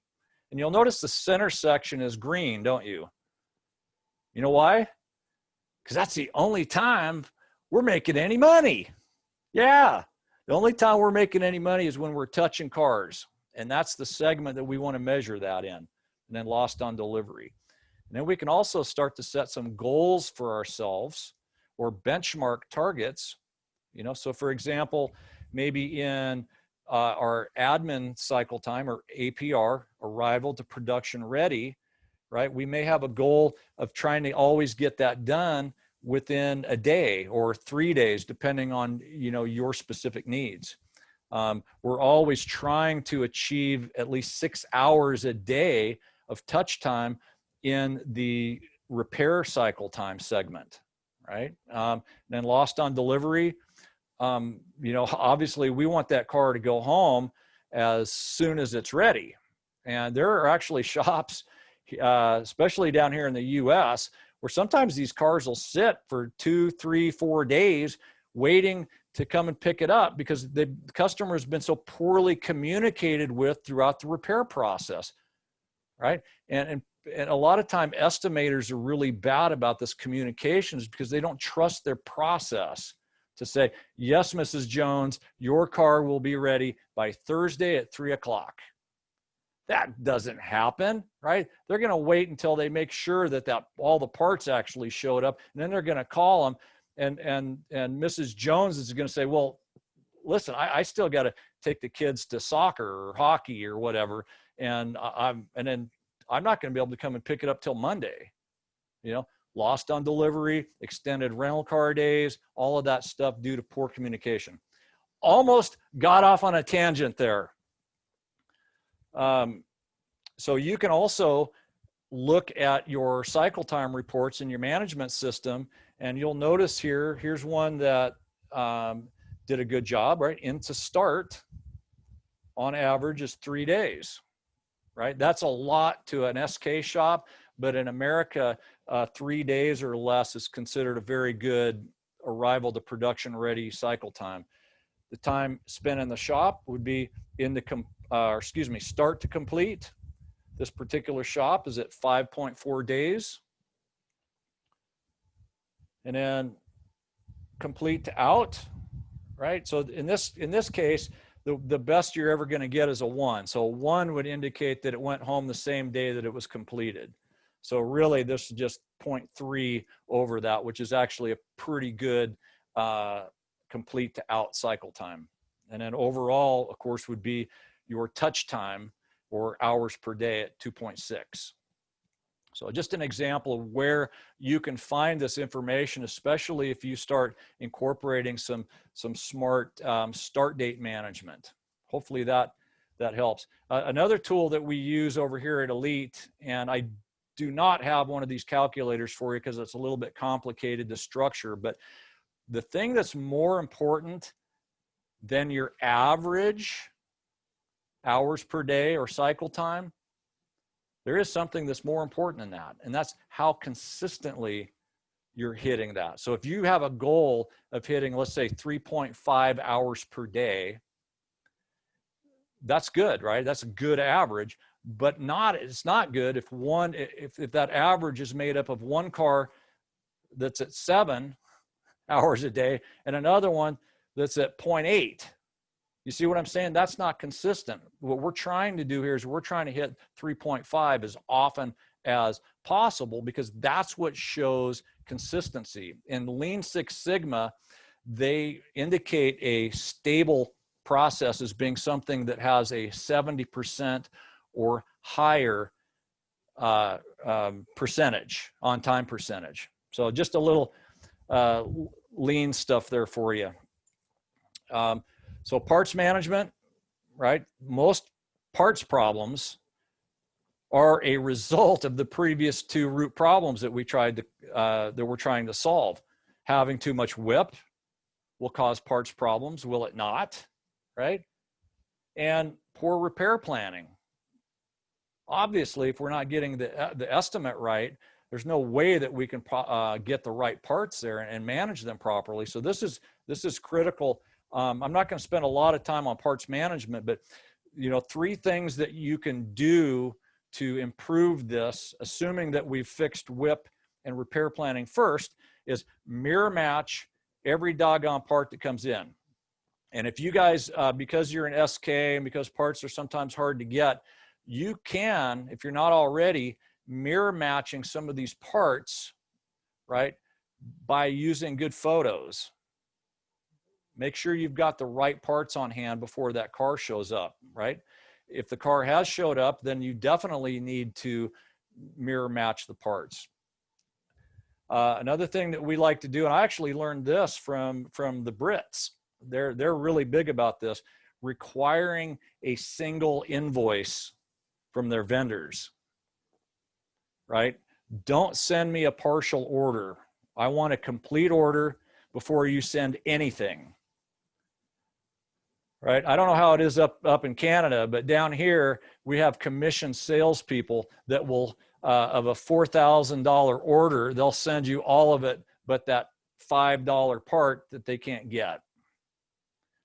And you'll notice the center section is green, don't you? You know why? Because that's the only time we're making any money. Yeah. The only time we're making any money is when we're touching cars. And that's the segment that we want to measure that in. and then lost on delivery. And then we can also start to set some goals for ourselves or benchmark targets. So for example, maybe in our admin cycle time, or APR, arrival to production ready, right? We may have a goal of trying to always get that done within a day or 3 days, depending on, your specific needs. We're always trying to achieve at least 6 hours a day of touch time in the repair cycle time segment, right? Then lost on delivery. Obviously we want that car to go home as soon as it's ready. And there are actually shops, especially down here in the US, where sometimes these cars will sit for 2, 3, 4 days waiting to come and pick it up because the customer has been so poorly communicated with throughout the repair process, right? And a lot of time estimators are really bad about this communications because they don't trust their process to say, yes, Mrs. Jones, your car will be ready by Thursday at 3 o'clock. That doesn't happen, right? They're going to wait until they make sure that all the parts actually showed up, and then they're going to call them, and Mrs. Jones is going to say, well, listen, I still got to take the kids to soccer or hockey or whatever, and then I'm not going to be able to come and pick it up till Monday. Lost on delivery, extended rental car days, all of that stuff due to poor communication. Almost got off on a tangent there. So you can also look at your cycle time reports in your management system, and you'll notice here's one that did a good job, right? Into start, on average, is 3 days, right? That's a lot to an SK shop, but in America, 3 days or less is considered a very good arrival to production ready cycle time. The time spent in the shop would be start to complete. This particular shop is at 5.4 days. And then complete to out, right? So in this case, the best you're ever going to get is a 1. So a 1 would indicate that it went home the same day that it was completed. So really, this is just 0.3 over that, which is actually a pretty good complete to out cycle time. And then overall, of course, would be your touch time or hours per day at 2.6. So just an example of where you can find this information, especially if you start incorporating some smart start date management. Hopefully that helps. Another tool that we use over here at Elite, and I do not have one of these calculators for you because it's a little bit complicated to structure, but the thing that's more important than your average hours per day or cycle time, there is something that's more important than that, and that's how consistently you're hitting that. So if you have a goal of hitting, let's say 3.5 hours per day, that's good, right? That's a good average, but it's not good if that average is made up of one car that's at 7 hours a day and another one that's at 0.8. You see what I'm saying? That's not consistent. What we're trying to do here is we're trying to hit 3.5 as often as possible because that's what shows consistency. In Lean Six Sigma, they indicate a stable process as being something that has a 70% or higher percentage, on-time percentage. So just a little lean stuff there for you. So parts management, right? Most parts problems are a result of the previous 2 root problems that we're trying to solve. Having too much WIP will cause parts problems, will it not? Right? And poor repair planning. Obviously, if we're not getting the estimate right, there's no way that we can get the right parts there and manage them properly. So this is critical. I'm not going to spend a lot of time on parts management, but 3 things that you can do to improve this, assuming that we've fixed WIP and repair planning first, is mirror match every doggone part that comes in. And if you guys, because you're an SK and because parts are sometimes hard to get, you can, if you're not already, mirror matching some of these parts, right, by using good photos. Make sure you've got the right parts on hand before that car shows up, right? If the car has showed up, then you definitely need to mirror match the parts. Another thing that we like to do, and I actually learned this from the Brits. They're really big about this, requiring a single invoice from their vendors, right? Don't send me a partial order. I want a complete order before you send anything, right? I don't know how it is up in Canada, but down here we have commissioned salespeople that will, of a $4,000 order, they'll send you all of it, but that $5 part that they can't get.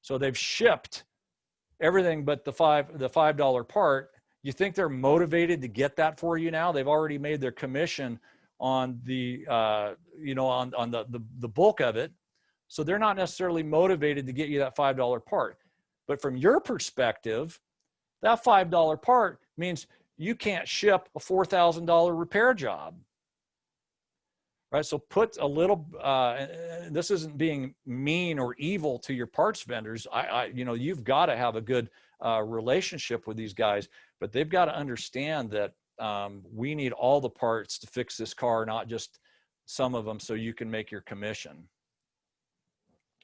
So they've shipped everything but the $5 part. You think they're motivated to get that for you now? They've already made their commission on the, on the bulk of it. So they're not necessarily motivated to get you that $5 part. But from your perspective, that $5 part means you can't ship a $4,000 repair job, right? So put a little, this isn't being mean or evil to your parts vendors. You've got to have a good relationship with these guys, but they've got to understand that we need all the parts to fix this car, not just some of them, so you can make your commission.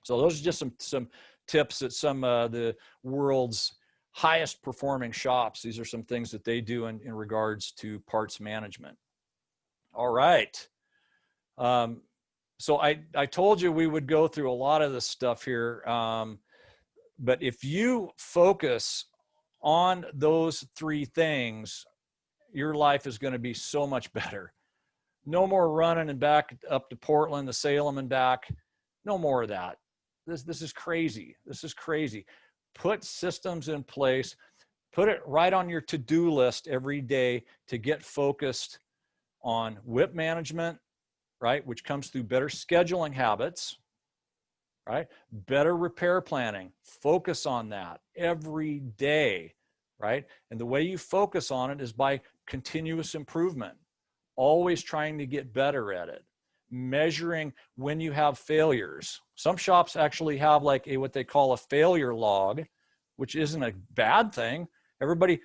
So those are just some tips at some of the world's highest performing shops. These are some things that they do in regards to parts management. All right. So I told you we would go through a lot of this stuff here. But if you focus on those three things, your life is going to be so much better. No more running and back up to Portland, to Salem and back. No more of that. This is crazy. This is crazy. Put systems in place. Put it right on your to-do list every day to get focused on WIP management, right? Which comes through better scheduling habits, right? Better repair planning. Focus on that every day, right? And the way you focus on it is by continuous improvement, always trying to get better at it. Measuring when you have failures. Some shops actually have like what they call a failure log, which isn't a bad thing. Everybody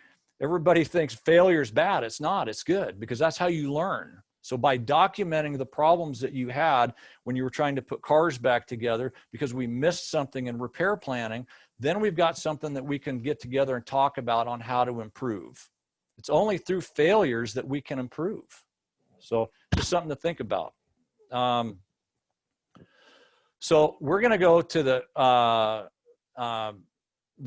thinks failure is bad. It's not. It's good, because that's how you learn. So by documenting the problems that you had when you were trying to put cars back together because we missed something in repair planning, then we've got something that we can get together and talk about on how to improve. It's only through failures that we can improve. So just something to think about. So we're going to go to the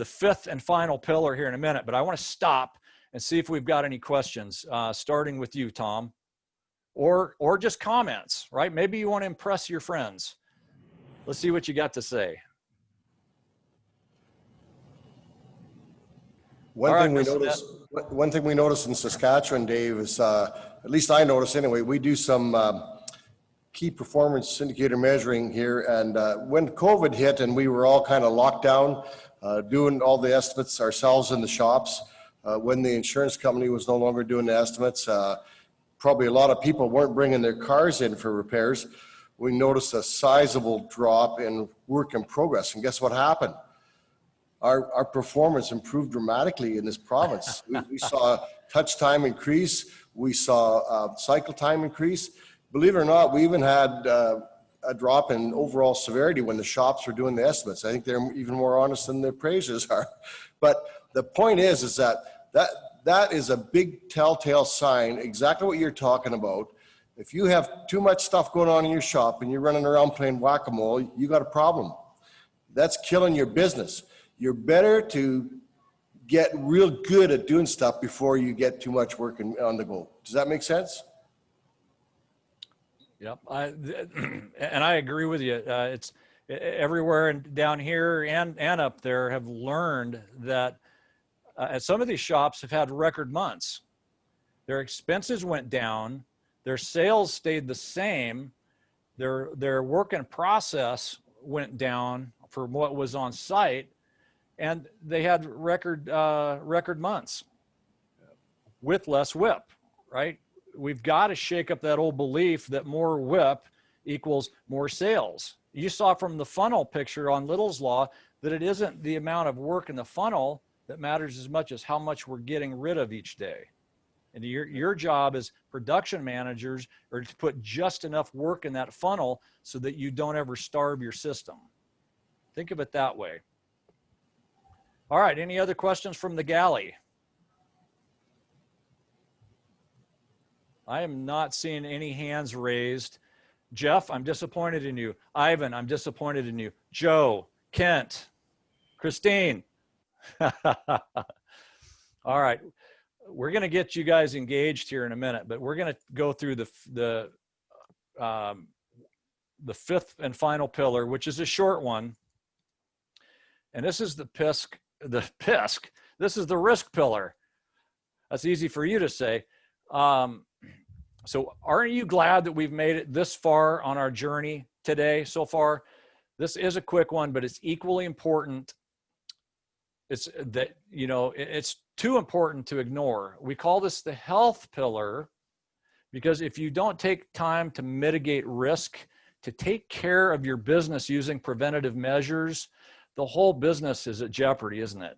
fifth and final pillar here in a minute, but I want to stop and see if we've got any questions, starting with you, Tom, or just comments, right? Maybe you want to impress your friends. Let's see what you got to say. One thing we noticed in Saskatchewan, Dave, is, at least I noticed anyway, we do some key performance indicator measuring here. And when COVID hit and we were all kind of locked down, doing all the estimates ourselves in the shops, when the insurance company was no longer doing the estimates, probably a lot of people weren't bringing their cars in for repairs. We noticed a sizable drop in work in progress. And guess what happened? Our performance improved dramatically in this province. We saw touch time increase. We saw cycle time increase. Believe it or not, we even had a drop in overall severity when the shops were doing the estimates. I think they're even more honest than the appraisers are. But the point is that is a big telltale sign, exactly what you're talking about. If you have too much stuff going on in your shop and you're running around playing whack-a-mole, you got a problem. That's killing your business. You're better to get real good at doing stuff before you get too much work on the go. Does that make sense? Yep, and I agree with you. It's everywhere and down here and up there have learned that some of these shops have had record months. Their expenses went down, their sales stayed the same, their work in process went down for what was on site, and they had record months. with less whip, right? We've got to shake up that old belief that more whip equals more sales. You saw from the funnel picture on Little's Law that it isn't the amount of work in the funnel that matters as much as how much we're getting rid of each day. And your job as production managers are to put just enough work in that funnel so that you don't ever starve your system. Think of it that way. All right, any other questions from the galley? I am not seeing any hands raised. Jeff, I'm disappointed in you. Ivan, I'm disappointed in you. Joe, Kent, Christine. All right, we're going to get you guys engaged here in a minute, but we're going to go through the fifth and final pillar, which is a short one. And this is the PISC. This is the risk pillar. That's easy for you to say. So aren't you glad that we've made it this far on our journey today so far? This is a quick one, but it's equally important. It's that, you know, it's too important to ignore. We call this the health pillar because if you don't take time to mitigate risk, to take care of your business using preventative measures, the whole business is at jeopardy, isn't it?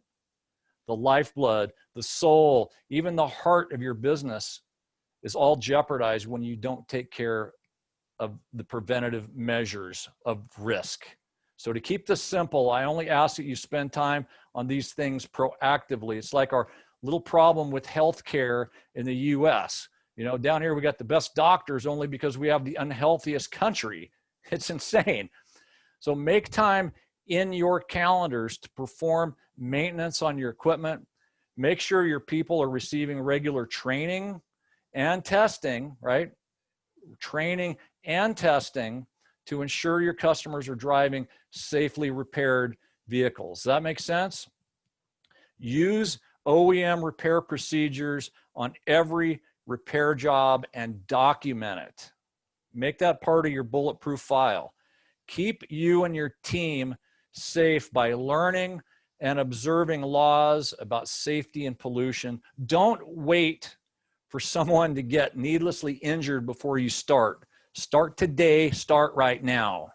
The lifeblood, the soul, even the heart of your business is all jeopardized when you don't take care of the preventative measures of risk. So to keep this simple, I only ask that you spend time on these things proactively. It's like our little problem with healthcare in the US. You know, down here we got the best doctors only because we have the unhealthiest country. It's insane. So make time in your calendars to perform maintenance on your equipment. Make sure your people are receiving regular training and testing, right? Training and testing to ensure your customers are driving safely repaired vehicles. Does that make sense? Use OEM repair procedures on every repair job and document it. Make that part of your bulletproof file. Keep you and your team safe by learning and observing laws about safety and pollution. Don't wait for someone to get needlessly injured before you start. Start today, start right now,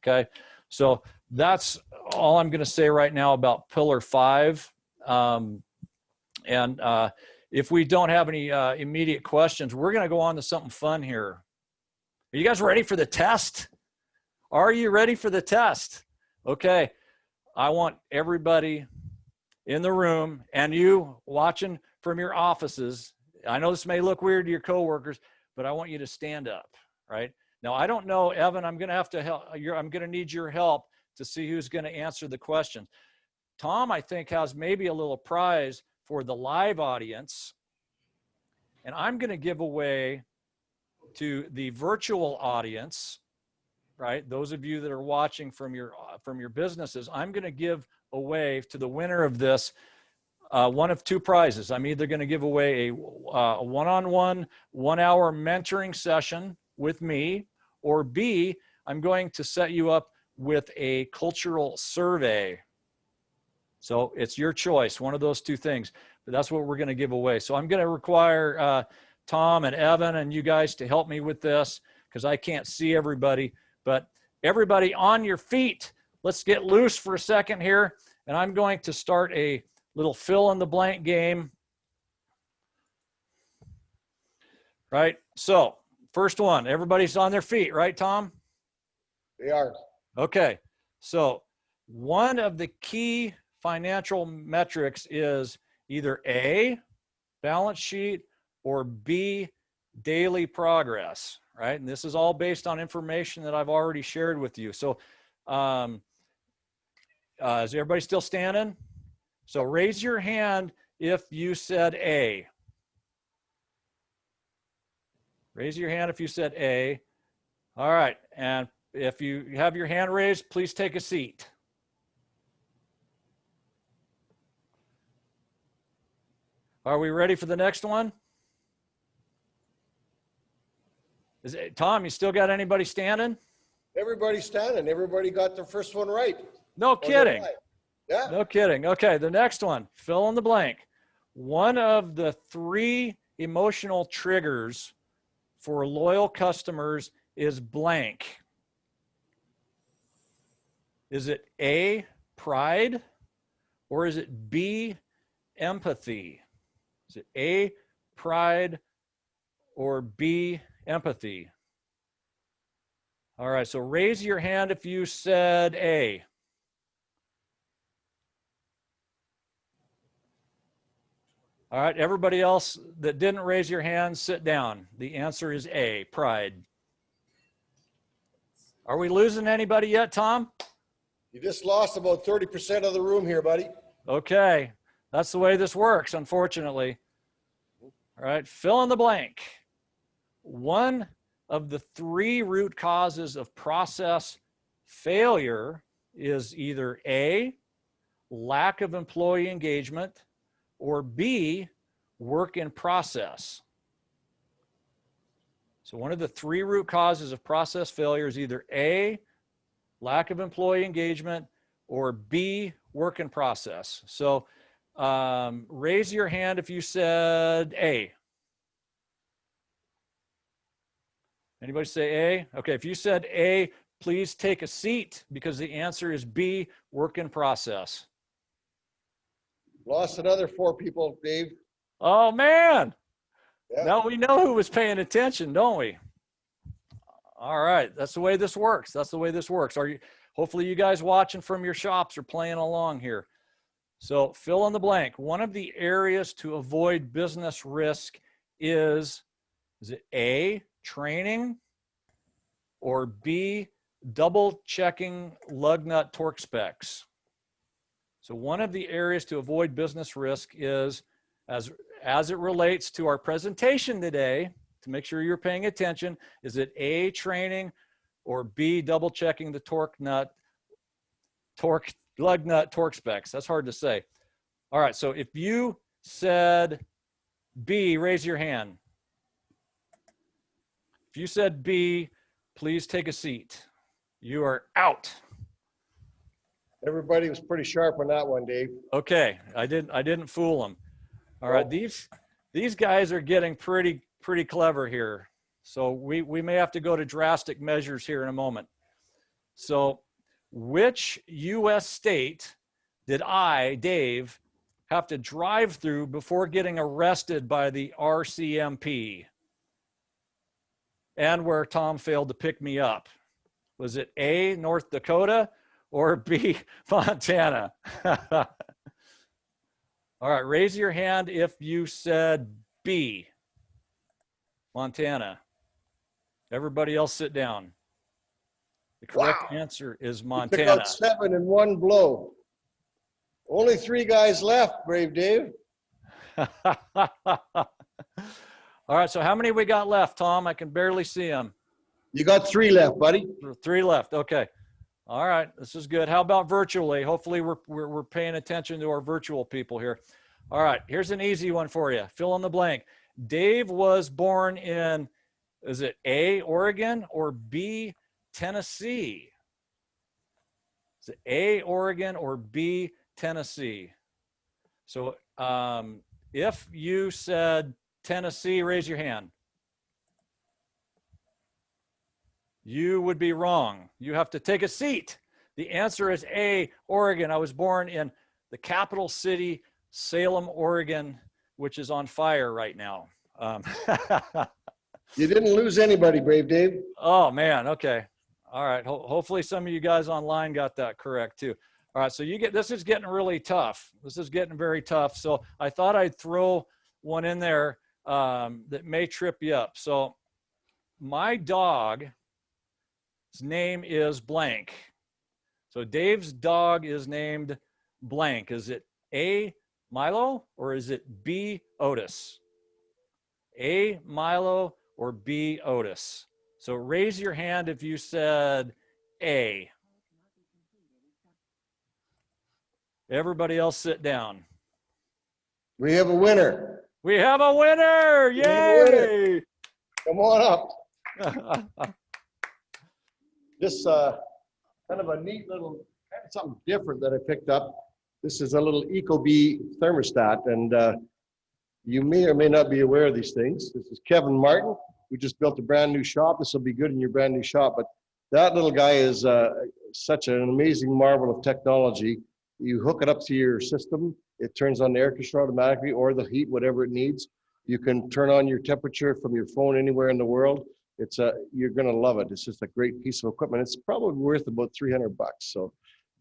okay? So that's all I'm gonna say right now about pillar 5. If we don't have any immediate questions, we're gonna go on to something fun here. Are you guys ready for the test? Are you ready for the test? Okay, I want everybody in the room and you watching from your offices. I know this may look weird to your coworkers, but I want you to stand up, right? Now, I don't know, Evan, I'm gonna have to help. I'm gonna need your help to see who's gonna answer the questions. Tom, I think, has maybe a little prize for the live audience. And I'm gonna give away to the virtual audience, right? Those of you that are watching from your businesses, I'm gonna give away to the winner of this one of two prizes. I'm either gonna give away a one-on-one, 1-hour mentoring session with me, or B, I'm going to set you up with a cultural survey. So it's your choice, one of those two things, but that's what we're gonna give away. So I'm gonna require Tom and Evan and you guys to help me with this because I can't see everybody, but everybody on your feet, let's get loose for a second here. And I'm going to start a little fill in the blank game. Right, so first one, everybody's on their feet, right, Tom? They are. Okay, so one of the key financial metrics is either A, balance sheet, or B, daily progress, right? And this is all based on information that I've already shared with you. So is everybody still standing? So raise your hand if you said A. Raise your hand if you said A. All right, and if you have your hand raised, please take a seat. Are we ready for the next one? Tom, you still got anybody standing? Everybody's standing. Everybody got their first one right. No kidding. Yeah. No kidding. Okay, the next one, fill in the blank. one of the 3 emotional triggers for loyal customers is blank. Is it A, pride, or is it B, empathy? Is it A, pride, or B, empathy? All right, so raise your hand if you said A. All right, everybody else that didn't raise your hand, sit down. The answer is A, pride. Are we losing anybody yet, Tom? You just lost about 30% of the room here, buddy. Okay, that's the way this works, unfortunately. All right, fill in the blank. One of the 3 root causes of process failure is either A, lack of employee engagement, or B, work in process. So one of the 3 root causes of process failure is either A, lack of employee engagement, or B, work in process. So raise your hand if you said A. Anybody say A? Okay, if you said A, please take a seat because the answer is B, work in process. Lost another 4 people, Dave. Oh man, Yeah. now we know who was paying attention, don't we? All right, that's the way this works. That's the way this works. Hopefully you guys watching from your shops are playing along here. So fill in the blank. One of the areas to avoid business risk is it A, training, or B, double checking lug nut torque specs? So one of the areas to avoid business risk is, as it relates to our presentation today, to make sure you're paying attention, is it A, training, or B, double checking the lug nut torque specs? That's hard to say. All right, so if you said B, raise your hand. If you said B, please take a seat. You are out. Everybody was pretty sharp on that one, Dave. Okay, I didn't fool them. All right, these guys are getting pretty clever here. So we may have to go to drastic measures here in a moment. So which US state did I, Dave, have to drive through before getting arrested by the RCMP? And where Tom failed to pick me up? Was it A, North Dakota, or B, Montana? All right, raise your hand if you said B, Montana. Everybody else sit down. The correct answer is You Montana. took out 7 in one blow. Only 3 guys left, Brave Dave. All right, so how many we got left, Tom? I can barely see them. You got 3 left, buddy. 3 left, okay. All right, this is good. How about virtually? Hopefully we're paying attention to our virtual people here. All right, here's an easy one for you. Fill in the blank. Dave was born in, is it A, Oregon, or B, Tennessee? Is it A, Oregon, or B, Tennessee? So if you said Tennessee, raise your hand. You would be wrong. You have to take a seat. The answer is A, Oregon. I was born in the capital city, Salem, Oregon, which is on fire right now. You didn't lose anybody, Brave Dave. Oh man, okay. All right, hopefully some of you guys online got that correct too. All right, so this is getting really tough. This is getting very tough. So I thought I'd throw one in there that may trip you up. So my dog's name is blank. So Dave's dog is named blank. Is it A, Milo, or is it B, Otis? A, Milo, or B, Otis? So raise your hand if you said A. Everybody else sit down. We have a winner. We have a winner! Yay! Come on up. This kind of a neat little, something different that I picked up. This is a little Ecobee thermostat, and You may or may not be aware of these things. This is Kevin Martin. We just built a brand new shop. This will be good in your brand new shop. But that little guy is such an amazing marvel of technology. You hook it up to your system. It turns on the air conditioner automatically or the heat, whatever it needs. You can turn on your temperature from your phone anywhere in the world. You're going to love it. It's just a great piece of equipment. It's probably worth about $300. So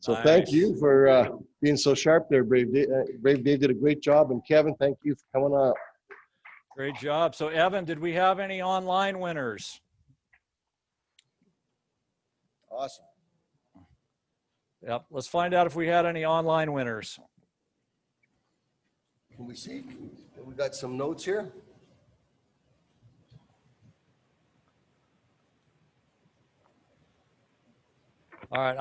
Nice. thank you for being so sharp there, Brave Dave. Brave Dave did a great job. And Kevin, thank you for coming on. Great job. So Evan, did we have any online winners? Awesome. Yep. Let's find out if we had any online winners. Can we see? We got some notes here. All right.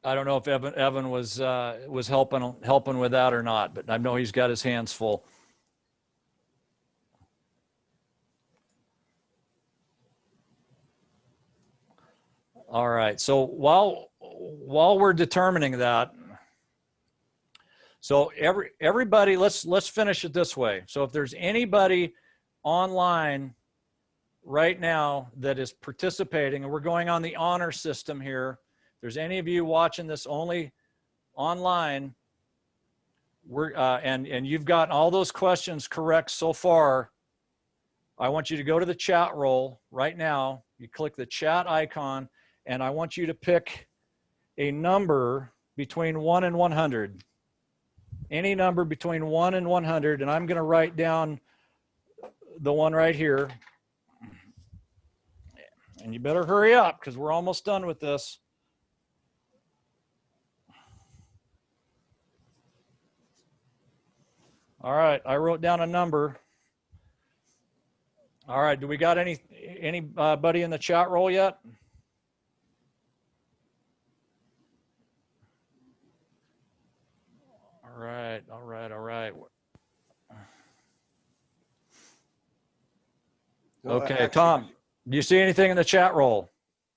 I don't know if Evan was helping with that or not, but I know he's got his hands full. All right. So while we're determining that, so everybody, let's finish it this way. So if there's anybody online right now that is participating, and we're going on the honor system here, if there's any of you watching this only online, and you've gotten all those questions correct so far, I want you to go to the chat roll right now. You click the chat icon, and I want you to pick a number between 1 and 100. Any number between 1 and 100, and I'm going to write down the one right here. And you better hurry up because we're almost done with this. All right, I wrote down a number. All right, do we got anybody in the chat roll yet? All right. No, Okay, actually, Tom, do you see anything in the chat roll?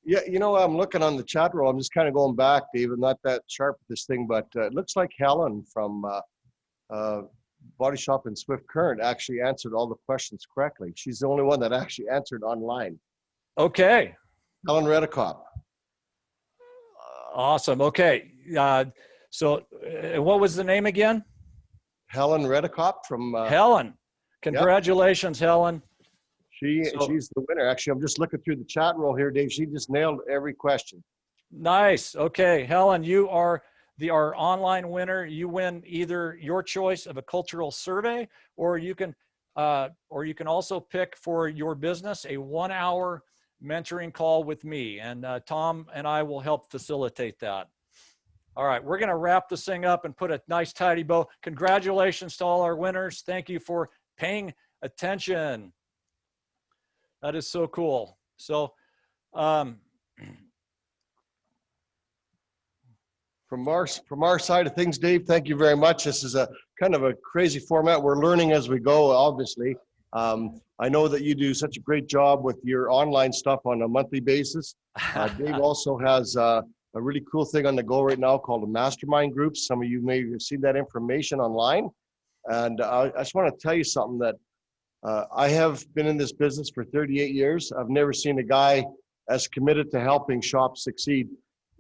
Yeah, I'm looking on the chat roll. I'm just kind of going back, Dave. I'm not that sharp with this thing, but it looks like Helen from Body Shop and Swift Current actually answered all the questions correctly. She's the only one that actually answered online. Okay. Helen Redicop. Awesome. Okay. So what was the name again? Helen Redicop from Helen. Congratulations, yep. Helen. She's the winner. Actually, I'm just looking through the chat roll here, Dave. She just nailed every question. Nice. Okay, Helen, you are our online winner. You win either your choice of a cultural survey, or you can also pick for your business a 1-hour mentoring call with me, and Tom and I will help facilitate that. All right, we're going to wrap this thing up and put a nice tidy bow. Congratulations to all our winners. Thank you for paying attention. That is so cool. So from our side of things, Dave, thank you very much. This is a kind of a crazy format. We're learning as we go, obviously. I know that you do such a great job with your online stuff on a monthly basis. Dave also has a really cool thing on the go right now called a mastermind group. Some of you may have seen that information online. And I just want to tell you something that I have been in this business for 38 years. I've never seen a guy as committed to helping shops succeed.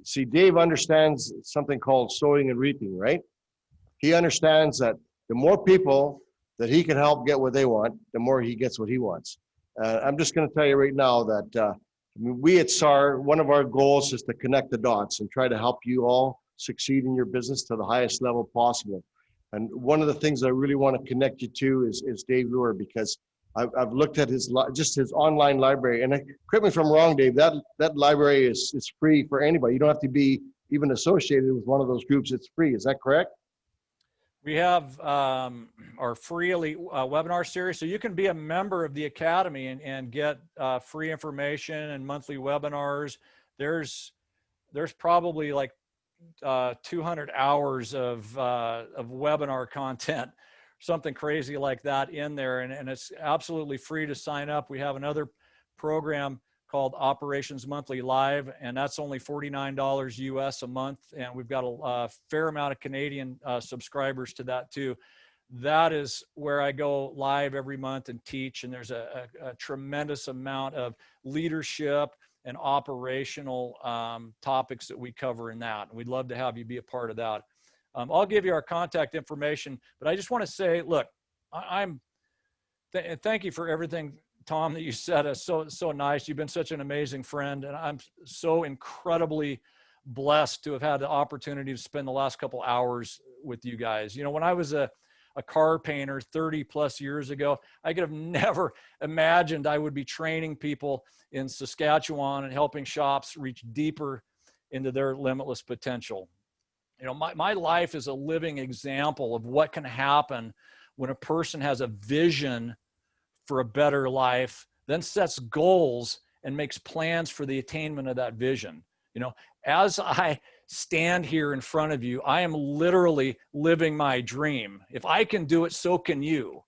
See, Dave understands something called sowing and reaping, right? He understands that the more people that he can help get what they want, the more he gets what he wants. I'm just going to tell you right now that we at SAR, one of our goals is to connect the dots and try to help you all succeed in your business to the highest level possible. And one of the things I really want to connect you to is Dave Luehr, because I've looked at his online library, and correct me if I'm wrong, Dave, that library is free for anybody. You don't have to be even associated with one of those groups. It's free. Is that correct? We have our free elite webinar series, so you can be a member of the Academy and get free information and monthly webinars. There's probably like 200 hours of webinar content, something crazy like that in there, and it's absolutely free to sign up. We have another program called Operations Monthly Live, and that's only $49 US a month. And we've got a fair amount of Canadian subscribers to that too. That is where I go live every month and teach. And there's a tremendous amount of leadership and operational topics that we cover in that. And we'd love to have you be a part of that. I'll give you our contact information, but I just want to say, look, thank you for everything, Tom, that you said. Is so nice. You've been such an amazing friend, and I'm so incredibly blessed to have had the opportunity to spend the last couple hours with you guys. You know, when I was a car painter 30 plus years ago, I could have never imagined I would be training people in Saskatchewan and helping shops reach deeper into their limitless potential. You know, my life is a living example of what can happen when a person has a vision for a better life, then sets goals and makes plans for the attainment of that vision. You know, as I stand here in front of you, I am literally living my dream. If I can do it, so can you,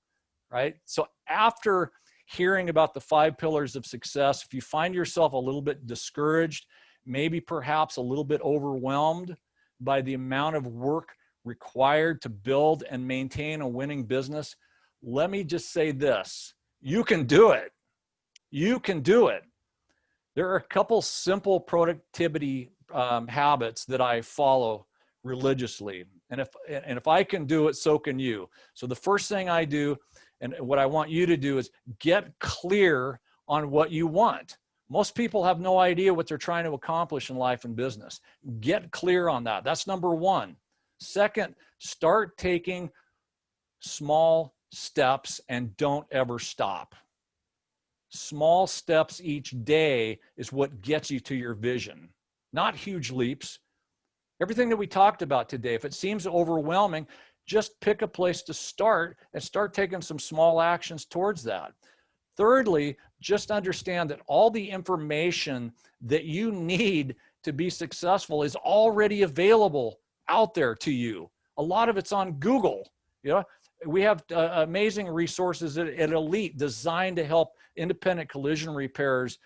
right? So after hearing about the 5 pillars of success, if you find yourself a little bit discouraged, maybe perhaps a little bit overwhelmed by the amount of work required to build and maintain a winning business, let me just say this: you can do it. You can do it. There are a couple simple productivity habits that I follow religiously. And if I can do it, so can you. So the first thing I do, and what I want you to do, is get clear on what you want. Most people have no idea what they're trying to accomplish in life and business. Get clear on that. That's number one. Second, start taking small steps and don't ever stop. Small steps each day is what gets you to your vision, not huge leaps. Everything that we talked about today, if it seems overwhelming, just pick a place to start and start taking some small actions towards that. Thirdly, just understand that all the information that you need to be successful is already available out there to you. A lot of it's on Google. You know, we have amazing resources at Elite designed to help independent collision repairers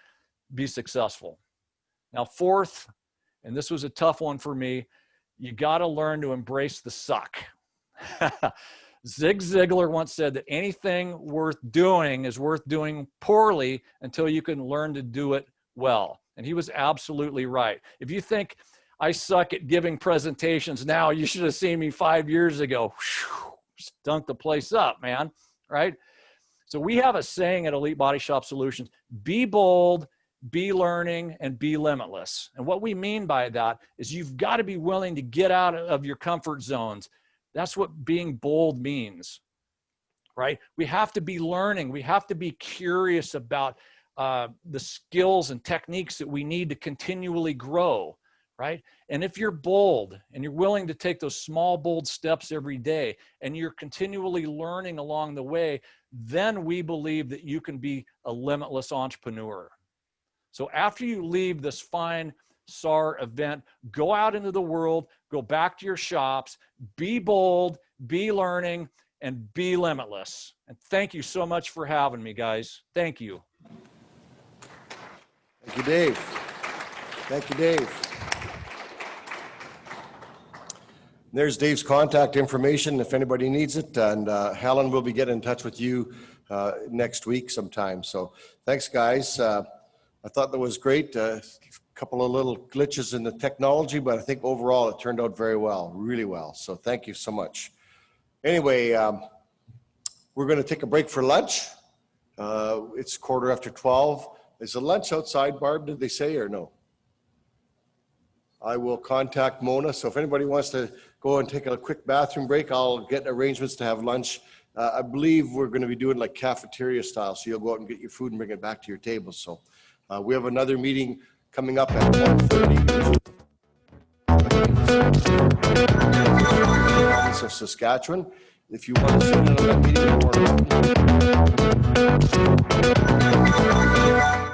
be successful. Now, fourth, and this was a tough one for me, you got to learn to embrace the suck. Zig Ziglar once said that anything worth doing is worth doing poorly until you can learn to do it well. And he was absolutely right. If you think I suck at giving presentations now, you should have seen me 5 years ago. Whew, stunk the place up, man, right? So we have a saying at Elite Body Shop Solutions: be bold, be learning, and be limitless. And what we mean by that is you've got to be willing to get out of your comfort zones. That's what being bold means, right? We have to be learning. We have to be curious about the skills and techniques that we need to continually grow, right? And if you're bold and you're willing to take those small, bold steps every day, and you're continually learning along the way, then we believe that you can be a limitless entrepreneur. So after you leave this fine SAR event, go out into the world, go back to your shops, be bold, be learning, and be limitless. And thank you so much for having me, guys. Thank you. Thank you, Dave. Thank you, Dave. There's Dave's contact information if anybody needs it, and Helen will be getting in touch with you next week sometime. So thanks, guys. I thought that was great. A couple of little glitches in the technology, but I think overall it turned out very well, really well. So thank you so much. Anyway, we're going to take a break for lunch. It's 12:15. Is the lunch outside, Barb, did they say, or no? I will contact Mona. So if anybody wants to go and take a quick bathroom break, I'll get arrangements to have lunch. I believe we're going to be doing like cafeteria style. So you'll go out and get your food and bring it back to your table. So we have another meeting coming up at 1:30. Province of Saskatchewan. If you want to sit in on that meeting, you're more than welcome.